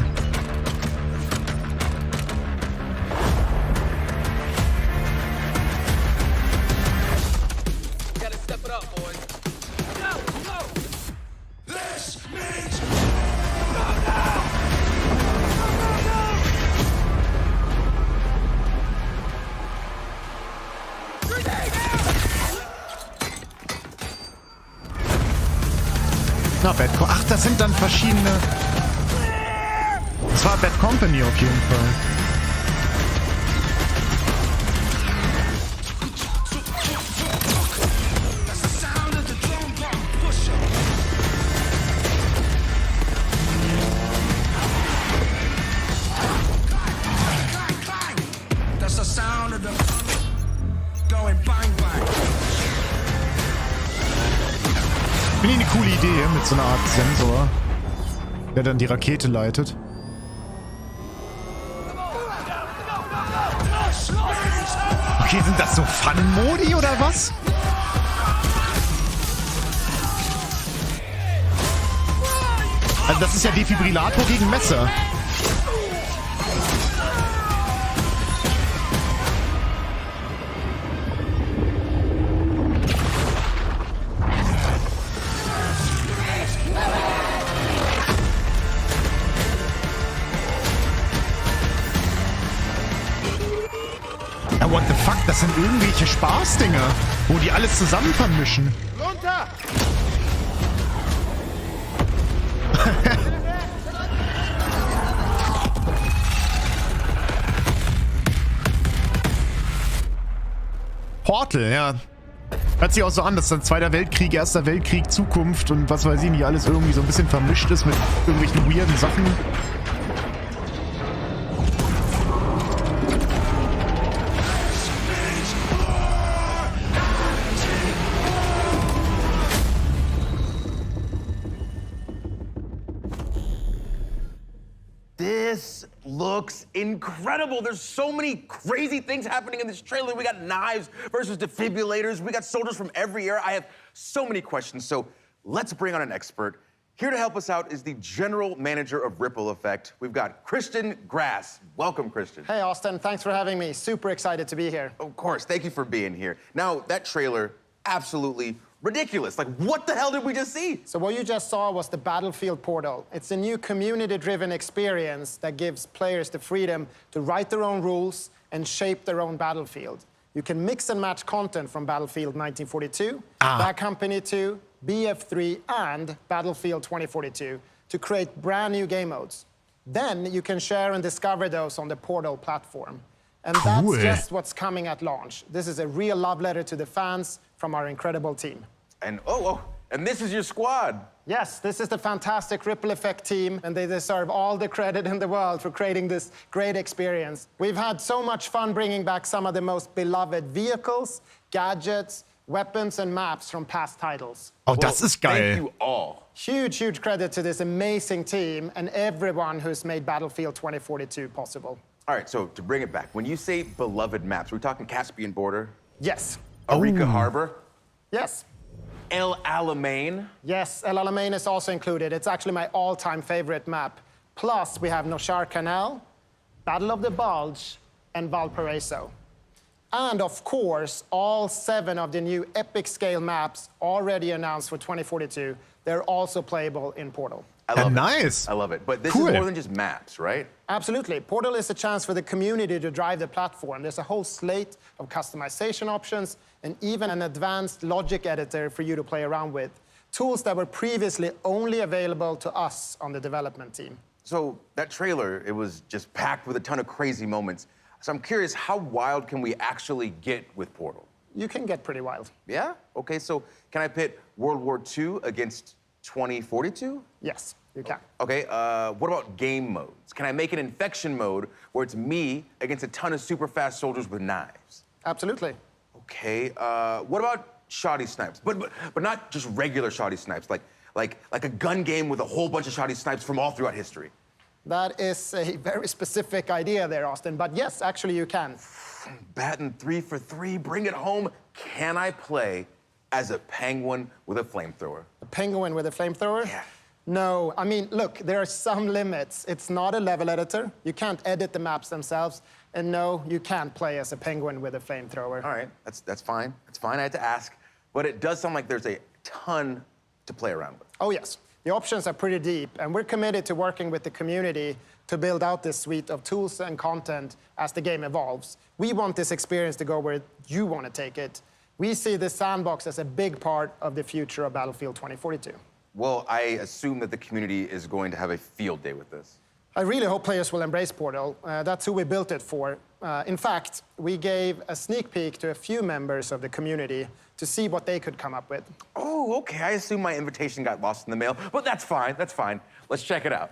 Speaker 1: Ach, das sind dann verschiedene... Das war Bad Company auf jeden Fall. Finde ich eine coole Idee mit so einer Art Sensor, der dann die Rakete leitet. Okay, sind das so Fun-Modi oder was? Also das ist ja Defibrillator gegen Messer. Ja, what the fuck? Das sind irgendwelche Spaßdinger, wo die alles zusammen vermischen.
Speaker 2: Runter!
Speaker 1: Portal, ja. Hört sich auch so an, dass dann Zweiter Weltkrieg, Erster Weltkrieg, Zukunft und was weiß ich nicht, alles irgendwie so ein bisschen vermischt ist mit irgendwelchen weirden Sachen.
Speaker 20: This looks incredible. There's so many crazy things happening in this trailer. We got knives versus defibrillators. We got soldiers from every era. I have so many questions, so let's bring on an expert. Here to help us out is the general manager of Ripple Effect. We've got Christian Grass. Welcome, Christian.
Speaker 2: Hey, Austin. Thanks for having me. Super excited to be here.
Speaker 20: Of course. Thank you for being here. Now, that trailer, absolutely ridiculous. Like, what the hell did we just see?
Speaker 2: So what you just saw was the Battlefield Portal. It's a new community-driven experience that gives players the freedom to write their own rules and shape their own battlefield. You can mix and match content from Battlefield 1942, Bad Company 2, BF3, and Battlefield 2042 to create brand new game modes. Then you can share and discover those on the Portal platform. And that's just what's coming at launch. This is a real love letter to the fans from our incredible team.
Speaker 20: And and this is your squad.
Speaker 2: Yes, this is the fantastic Ripple Effect team, and they deserve all the credit in the world for creating this great experience. We've had so much fun bringing back some of the most beloved vehicles, gadgets, weapons, and maps from past titles.
Speaker 1: Oh, das ist geil.
Speaker 20: Thank you all.
Speaker 2: Huge, huge credit to this amazing team and everyone who's made Battlefield 2042 possible.
Speaker 20: All right, so to bring it back, when you say beloved maps, we're talking Caspian Border?
Speaker 2: Yes.
Speaker 20: Arica Harbor?
Speaker 2: Yes.
Speaker 20: El Alamein?
Speaker 2: Yes, El Alamein is also included. It's actually my all-time favorite map. Plus, we have Noshar Canal, Battle of the Bulge, and Valparaiso. And of course, all 7 of the new epic scale maps already announced for 2042, they're also playable in Portal.
Speaker 20: I love
Speaker 1: nice.
Speaker 20: I love it. But this is more than just maps, right?
Speaker 2: Absolutely. Portal is a chance for the community to drive the platform. There's a whole slate of customization options and even an advanced logic editor for you to play around with. Tools that were previously only available to us on the development team.
Speaker 20: So that trailer, it was just packed with a ton of crazy moments. So I'm curious, how wild can we actually get with Portal?
Speaker 2: You can get pretty wild.
Speaker 20: Yeah? Okay, so can I pit World War II against 2042?
Speaker 2: Yes, you can.
Speaker 20: Okay, what about game modes? Can I make an infection mode where it's me against a ton of super fast soldiers with knives?
Speaker 2: Absolutely.
Speaker 20: Okay, what about shoddy snipes? But not just regular shoddy snipes, like a gun game with a whole bunch of shoddy snipes from all throughout history.
Speaker 2: That is a very specific idea there, Austin, but yes, actually you can.
Speaker 20: Batting 3 for 3, bring it home. Can I play as a penguin with a flamethrower?
Speaker 2: A penguin with a flamethrower?
Speaker 20: Yeah.
Speaker 2: No, I mean, look, there are some limits. It's not a level editor. You can't edit the maps themselves. And no, you can't play as a penguin with a flamethrower.
Speaker 20: All right, that's fine. That's fine, I had to ask. But it does sound like there's a ton to play around with.
Speaker 2: Oh, yes. The options are pretty deep, and we're committed to working with the community to build out this suite of tools and content as the game evolves. We want this experience to go where you want to take it. We see this sandbox as a big part of the future of Battlefield 2042.
Speaker 20: Well, I assume that the community is going to have a field day with this.
Speaker 2: I really hope players will embrace Portal. That's who we built it for. In fact, we gave a sneak peek to a few members of the community to see what they could come up with.
Speaker 20: Oh, okay. I assume my invitation got lost in the mail, but that's fine. That's fine. Let's check it out.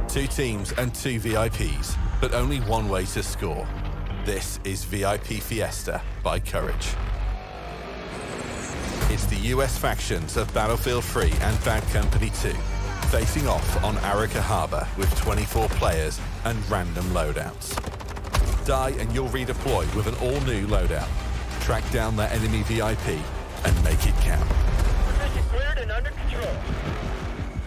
Speaker 3: 2 teams and 2 VIPs, but only one way to score. This is VIP Fiesta by Courage. It's the US factions of Battlefield 3 and Bad Company 2, facing off on Arica Harbor with 24 players and random loadouts. Die and you'll redeploy with an all-new loadout. Track down that enemy VIP and make it count.
Speaker 22: Position cleared and under control.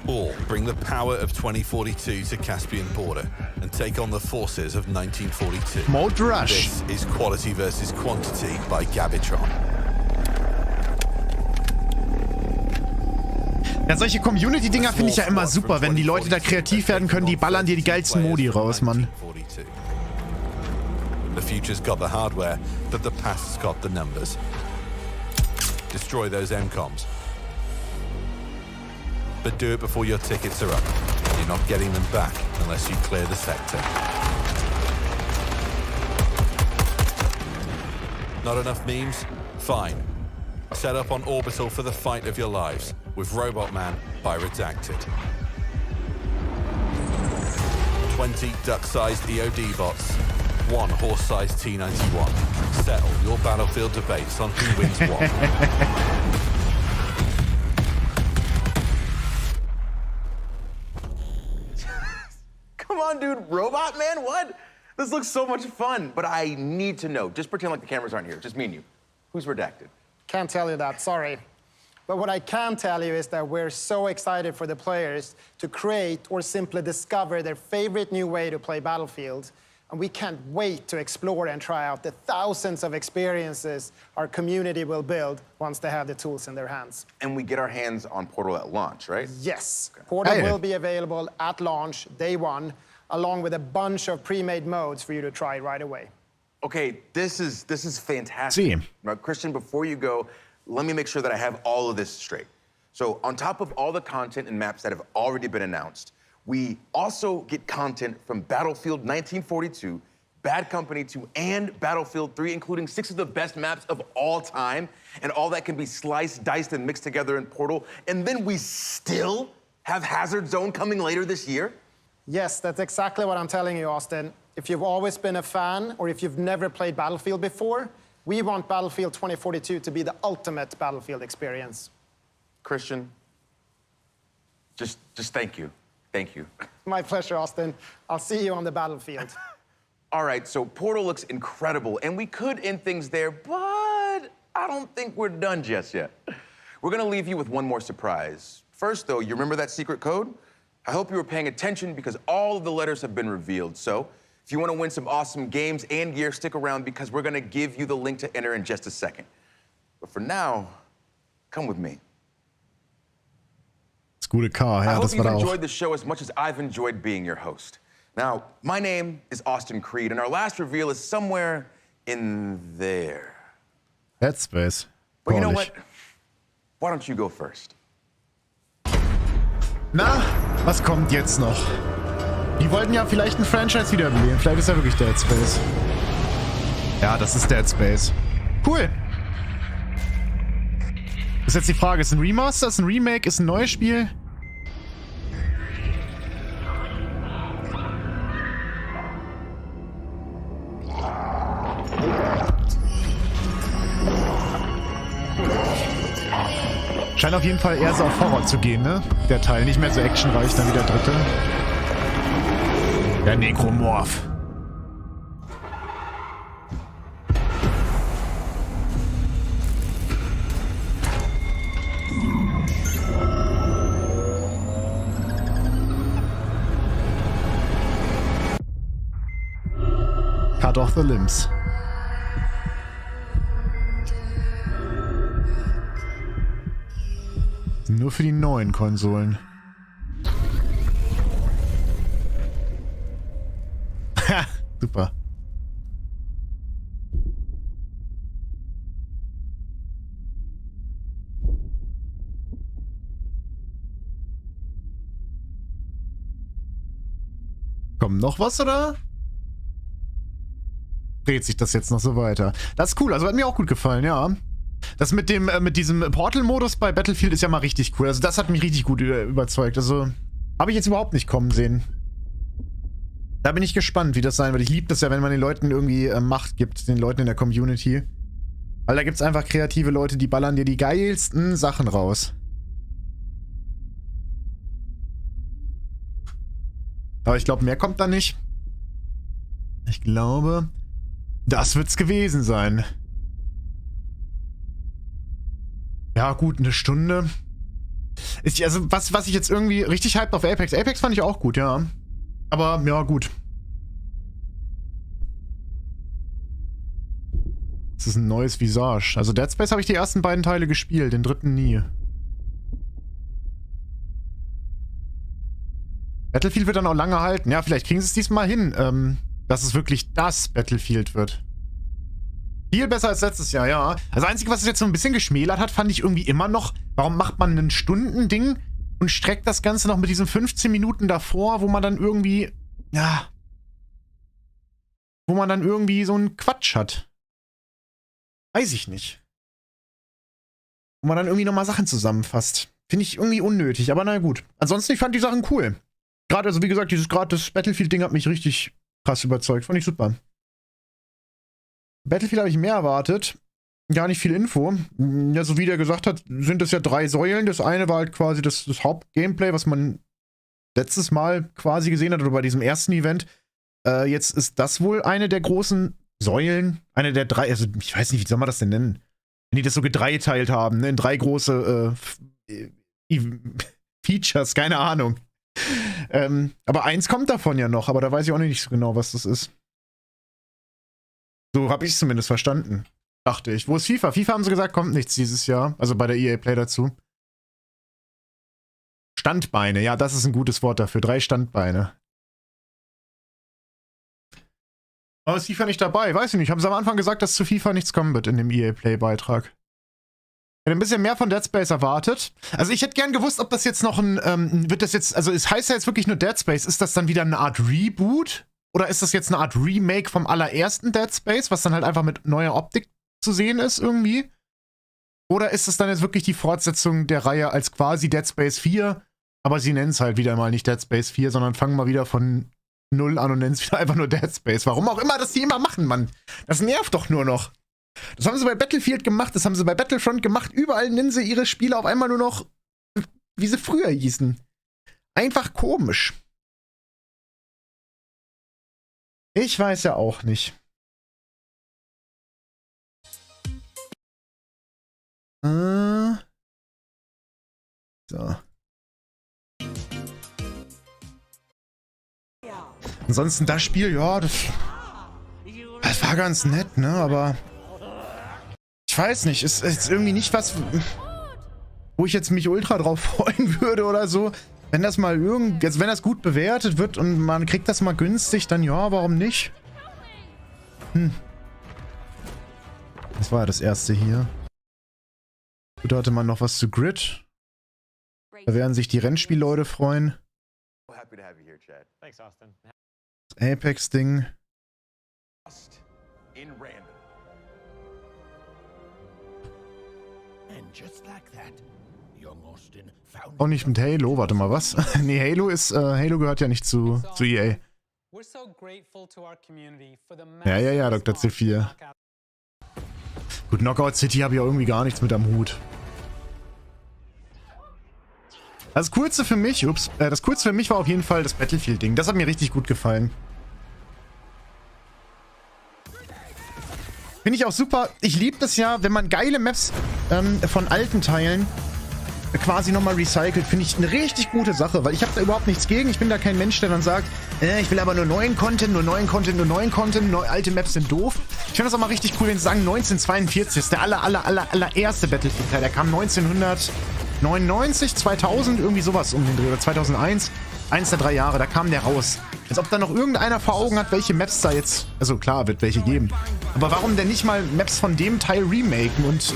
Speaker 3: Or bring the power of 2042 to Caspian border and take on the forces of 1942.
Speaker 1: Mode Rush.
Speaker 3: This is Quality versus Quantity by Gabitron.
Speaker 1: Ja, solche Community-Dinger finde ich ja immer super. Wenn die Leute da kreativ werden können, die ballern dir die geilsten Modi raus, Mann.
Speaker 3: The future's got the hardware, but the past's got the numbers. Destroy those MCOMs. But do it before your tickets are up. You're not getting them back unless you clear the sector. Not enough memes? Fine. Set up on Orbital for the fight of your lives with Robot Man by Redacted. 20 duck-sized EOD bots, 1 horse-sized T-91. Settle your battlefield debates on who wins what.
Speaker 20: Come on, dude. Robot Man? What? This looks so much fun. But I need to know. Just pretend like the cameras aren't here. Just me and you. Who's Redacted?
Speaker 2: Can't tell you that, sorry. But what I can tell you is that we're so excited for the players to create or simply discover their favorite new way to play Battlefield. And we can't wait to explore and try out the thousands of experiences our community will build once they have the tools in their hands.
Speaker 20: And we get our hands on Portal at launch, right?
Speaker 2: Yes. Portal will be available at launch, day one, along with a bunch of pre-made modes for you to try right away.
Speaker 20: Okay, this is fantastic. Now, Christian, before you go, let me make sure that I have all of this straight. So on top of all the content and maps that have already been announced, we also get content from Battlefield 1942, Bad Company 2, and Battlefield 3, including 6 of the best maps of all time. And all that can be sliced, diced, and mixed together in Portal. And then we still have Hazard Zone coming later this year?
Speaker 2: Yes, that's exactly what I'm telling you, Austin. If you've always been a fan, or if you've never played Battlefield before, we want Battlefield 2042 to be the ultimate Battlefield experience.
Speaker 20: Christian, just thank you. Thank you.
Speaker 2: My pleasure, Austin. I'll see you on the battlefield.
Speaker 20: All right, so Portal looks incredible, and we could end things there, but I don't think we're done just yet. We're gonna leave you with one more surprise. First, though, you remember that secret code? I hope you were paying attention because all of the letters have been revealed. So if you want to win some awesome games and gear, stick around because we're going to give you the link to enter in just a second. But for now, come with me.
Speaker 1: Das gute Car, ja,
Speaker 20: I hope
Speaker 1: das war
Speaker 20: you've
Speaker 1: da auch.
Speaker 20: enjoyed the show as much as I've enjoyed being your host. Now, my name is Austin Creed, and our last reveal is somewhere in there.
Speaker 1: Dead Space.
Speaker 20: But you know what? Why don't you go first?
Speaker 1: Na, was kommt jetzt noch? Die wollten ja vielleicht ein Franchise wiederbeleben. Vielleicht ist ja wirklich Dead Space. Ja, das ist Dead Space. Cool. Ist jetzt die Frage, ist ein Remaster, ist ein Remake, ist ein neues Spiel? Scheint auf jeden Fall eher so auf Horror zu gehen, ne? Der Teil. Nicht mehr so actionreich, dann wie der dritte. Der Necromorph. Cut off the limbs. Nur für die neuen Konsolen. Ha, super. Kommt noch was, oder? Dreht sich das jetzt noch so weiter? Das ist cool, also hat mir auch gut gefallen, ja. Das mit diesem Portal-Modus bei Battlefield ist ja mal richtig cool. Also das hat mich richtig gut überzeugt. Also habe ich jetzt überhaupt nicht kommen sehen. Da bin ich gespannt, wie das sein wird. Ich liebe das ja, wenn man den Leuten irgendwie Macht gibt, den Leuten in der Community. Weil da gibt es einfach kreative Leute, die ballern dir die geilsten Sachen raus. Aber ich glaube, mehr kommt da nicht. Ich glaube, das wird's gewesen sein. Ja, gut, eine Stunde. Also, was ich jetzt irgendwie richtig hyped auf Apex. Apex fand ich auch gut, ja. Aber, ja, gut. Das ist ein neues Visage. Also, Dead Space habe ich die ersten beiden Teile gespielt, den dritten nie. Battlefield wird dann auch lange halten. Ja, vielleicht kriegen sie es diesmal hin, dass es wirklich das Battlefield wird. Viel besser als letztes Jahr, ja. Das Einzige, was es jetzt so ein bisschen geschmälert hat, fand ich irgendwie immer noch, warum macht man ein Stundending und streckt das Ganze noch mit diesen 15 Minuten davor, wo man dann irgendwie, ja, wo man dann irgendwie so einen Quatsch hat. Weiß ich nicht. Wo man dann irgendwie nochmal Sachen zusammenfasst. Finde ich irgendwie unnötig, aber na gut. Ansonsten, ich fand die Sachen cool. Gerade, also wie gesagt, das Battlefield-Ding hat mich richtig krass überzeugt. Fand ich super. Battlefield habe ich mehr erwartet. Gar nicht viel Info. Ja, so wie der gesagt hat, sind das ja 3 Säulen. Das eine war halt quasi das Hauptgameplay, was man letztes Mal quasi gesehen hat, oder bei diesem ersten Event. Jetzt ist das wohl eine der großen Säulen. Eine der 3, also ich weiß nicht, wie soll man das denn nennen? Wenn die das so gedreiteilt haben, ne? In 3 große Features, keine Ahnung. Aber eins kommt davon ja noch, aber da weiß ich auch nicht so genau, was das ist. So habe ich es zumindest verstanden. Dachte ich. Wo ist FIFA? FIFA haben sie gesagt, kommt nichts dieses Jahr. Also bei der EA Play dazu. Standbeine, ja, das ist ein gutes Wort dafür. 3 Standbeine. Aber ist FIFA nicht dabei? Weiß ich nicht. Haben sie am Anfang gesagt, dass zu FIFA nichts kommen wird in dem EA Play Beitrag. Ich hätte ein bisschen mehr von Dead Space erwartet. Also ich hätte gern gewusst, ob das jetzt noch ein, wird das jetzt, also es heißt ja jetzt wirklich nur Dead Space. Ist das dann wieder eine Art Reboot? Oder ist das jetzt eine Art Remake vom allerersten Dead Space, was dann halt einfach mit neuer Optik zu sehen ist irgendwie? Oder ist es dann jetzt wirklich die Fortsetzung der Reihe als quasi Dead Space 4, aber sie nennen es halt wieder mal nicht Dead Space 4, sondern fangen mal wieder von 0 an und nennen es wieder einfach nur Dead Space. Warum auch immer das die immer machen, Mann. Das nervt doch nur noch. Das haben sie bei Battlefield gemacht, das haben sie bei Battlefront gemacht. Überall nennen sie ihre Spiele auf einmal nur noch, wie sie früher hießen. Einfach komisch. Ich weiß ja auch nicht. So. Ansonsten das Spiel, ja, das war ganz nett, ne, aber ich weiß nicht, ist irgendwie nicht was, wo ich jetzt mich ultra drauf freuen würde oder so. Wenn das mal wenn das gut bewertet wird und man kriegt das mal günstig, dann ja, warum nicht? Das war ja das erste hier. Gut, da hatte man noch was zu Grid. Da werden sich die Rennspielleute freuen. Das Apex-Ding. Auch nicht mit Halo, warte mal, was? Nee, Halo gehört ja nicht zu EA. Ja, Dr. C4. Gut, Knockout City habe ich auch irgendwie gar nichts mit am Hut. Das Coolste für mich, war auf jeden Fall das Battlefield-Ding. Das hat mir richtig gut gefallen. Finde ich auch super. Ich liebe das ja, wenn man geile Maps von alten Teilen quasi nochmal recycelt, finde ich eine richtig gute Sache, weil ich habe da überhaupt nichts gegen. Ich bin da kein Mensch, der dann sagt, ich will aber nur neuen Content, alte Maps sind doof. Ich finde das auch mal richtig cool, wenn sie sagen, 1942 ist der allererste Battlefield-Teil. Der kam 1999, 2000, irgendwie sowas um den Dreh, oder 2001. Eins der 3 Jahre, da kam der raus. Als ob da noch irgendeiner vor Augen hat, welche Maps da jetzt, also klar, wird welche geben. Aber warum denn nicht mal Maps von dem Teil remaken und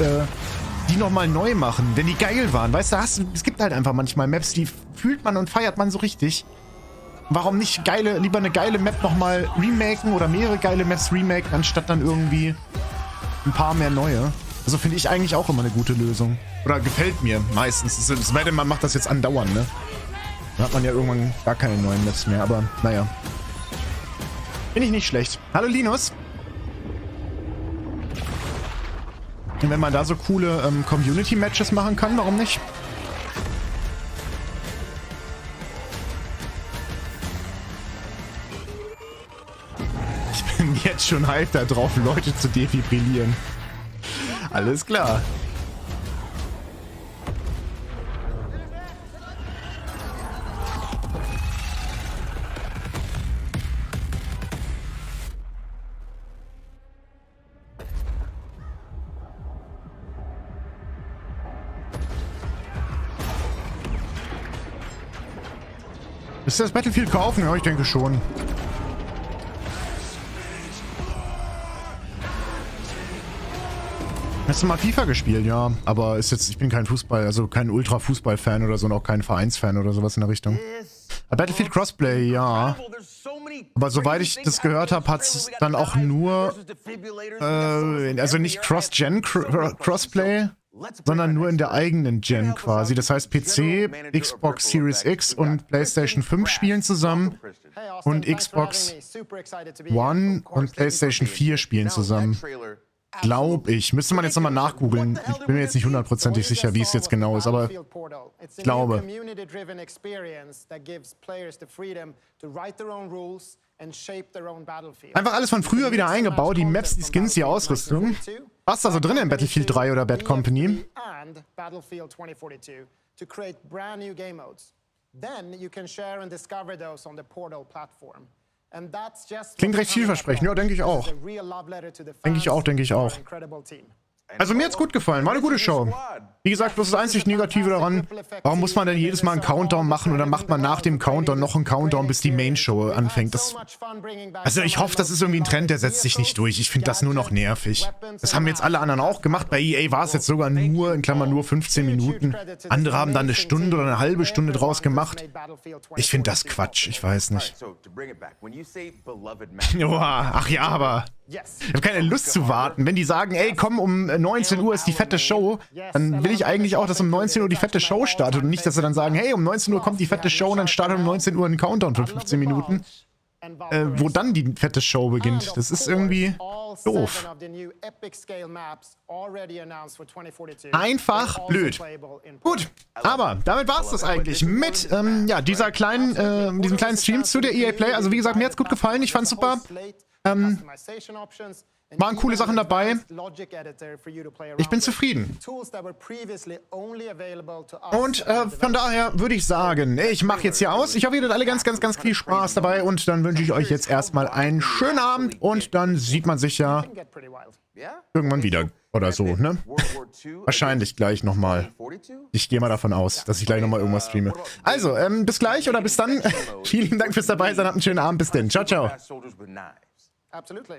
Speaker 1: die nochmal neu machen, wenn die geil waren? Weißt du, es gibt halt einfach manchmal Maps, die fühlt man und feiert man so richtig. Warum nicht lieber eine geile Map nochmal remaken oder mehrere geile Maps remaken, anstatt dann irgendwie ein paar mehr neue? Also finde ich eigentlich auch immer eine gute Lösung. Oder gefällt mir meistens. Es sei denn, man macht das jetzt andauernd, ne? Dann hat man ja irgendwann gar keine neuen Maps mehr, aber naja. Finde ich nicht schlecht. Hallo Linus. Und wenn man da so coole Community-Matches machen kann, warum nicht? Ich bin jetzt schon hyped da drauf, Leute zu defibrillieren. Alles klar. Ist das Battlefield kaufen? Ja, ich denke schon. Hast du mal FIFA gespielt? Ja, aber ist jetzt, ich bin kein Fußball, also kein Ultra-Fußball-Fan oder so und auch kein Vereinsfan oder sowas in der Richtung. Battlefield Crossplay, ja. Aber soweit ich das gehört habe, hat es dann auch nur, also nicht Cross-Gen-Crossplay, sondern nur in der eigenen Gen quasi. Das heißt PC, Xbox Series X und PlayStation 5 spielen zusammen und Xbox One und PlayStation 4 spielen zusammen. Glaub ich. Müsste man jetzt nochmal nachgoogeln. Ich bin mir jetzt nicht hundertprozentig sicher, wie es jetzt genau ist, aber ich glaube. Einfach alles von früher wieder eingebaut, die Maps, die Skins, die Ausrüstung. Was ist da so drin in Battlefield 3 oder Bad Company? Klingt recht vielversprechend, ja, denke ich auch. Denke ich auch. Also mir hat's gut gefallen, war eine gute Show. Wie gesagt, bloß das einzig Negative daran, warum muss man denn jedes Mal einen Countdown machen und dann macht man nach dem Countdown noch einen Countdown, bis die Main-Show anfängt. Also ich hoffe, das ist irgendwie ein Trend, der setzt sich nicht durch. Ich finde das nur noch nervig. Das haben jetzt alle anderen auch gemacht. Bei EA war es jetzt sogar nur, in Klammern nur 15 Minuten. Andere haben dann eine Stunde oder eine halbe Stunde draus gemacht. Ich finde das Quatsch, ich weiß nicht. Joa, ach ja, aber ich habe keine Lust zu warten. Wenn die sagen, ey, komm, um 19 Uhr ist die fette Show, dann will ich eigentlich auch, dass um 19 Uhr die fette Show startet und nicht, dass sie dann sagen, hey, um 19 Uhr kommt die fette Show und dann startet um 19 Uhr ein Countdown von 15 Minuten, wo dann die fette Show beginnt. Das ist irgendwie doof. Einfach blöd. Gut, aber damit war es das eigentlich mit ja, diesem kleinen Stream zu der EA Play. Also wie gesagt, mir hat es gut gefallen, ich fand's super. Waren coole Sachen dabei. Ich bin zufrieden. Und von daher würde ich sagen, ich mache jetzt hier aus. Ich hoffe, ihr hattet alle ganz viel Spaß dabei und dann wünsche ich euch jetzt erstmal einen schönen Abend und dann sieht man sich ja irgendwann wieder oder so, ne? Wahrscheinlich gleich nochmal. Ich gehe mal davon aus, dass ich gleich nochmal irgendwas streame. Also, bis gleich oder bis dann. Vielen Dank fürs Dabeisein, habt einen schönen Abend, bis dann. Ciao, ciao.
Speaker 2: Absolutely.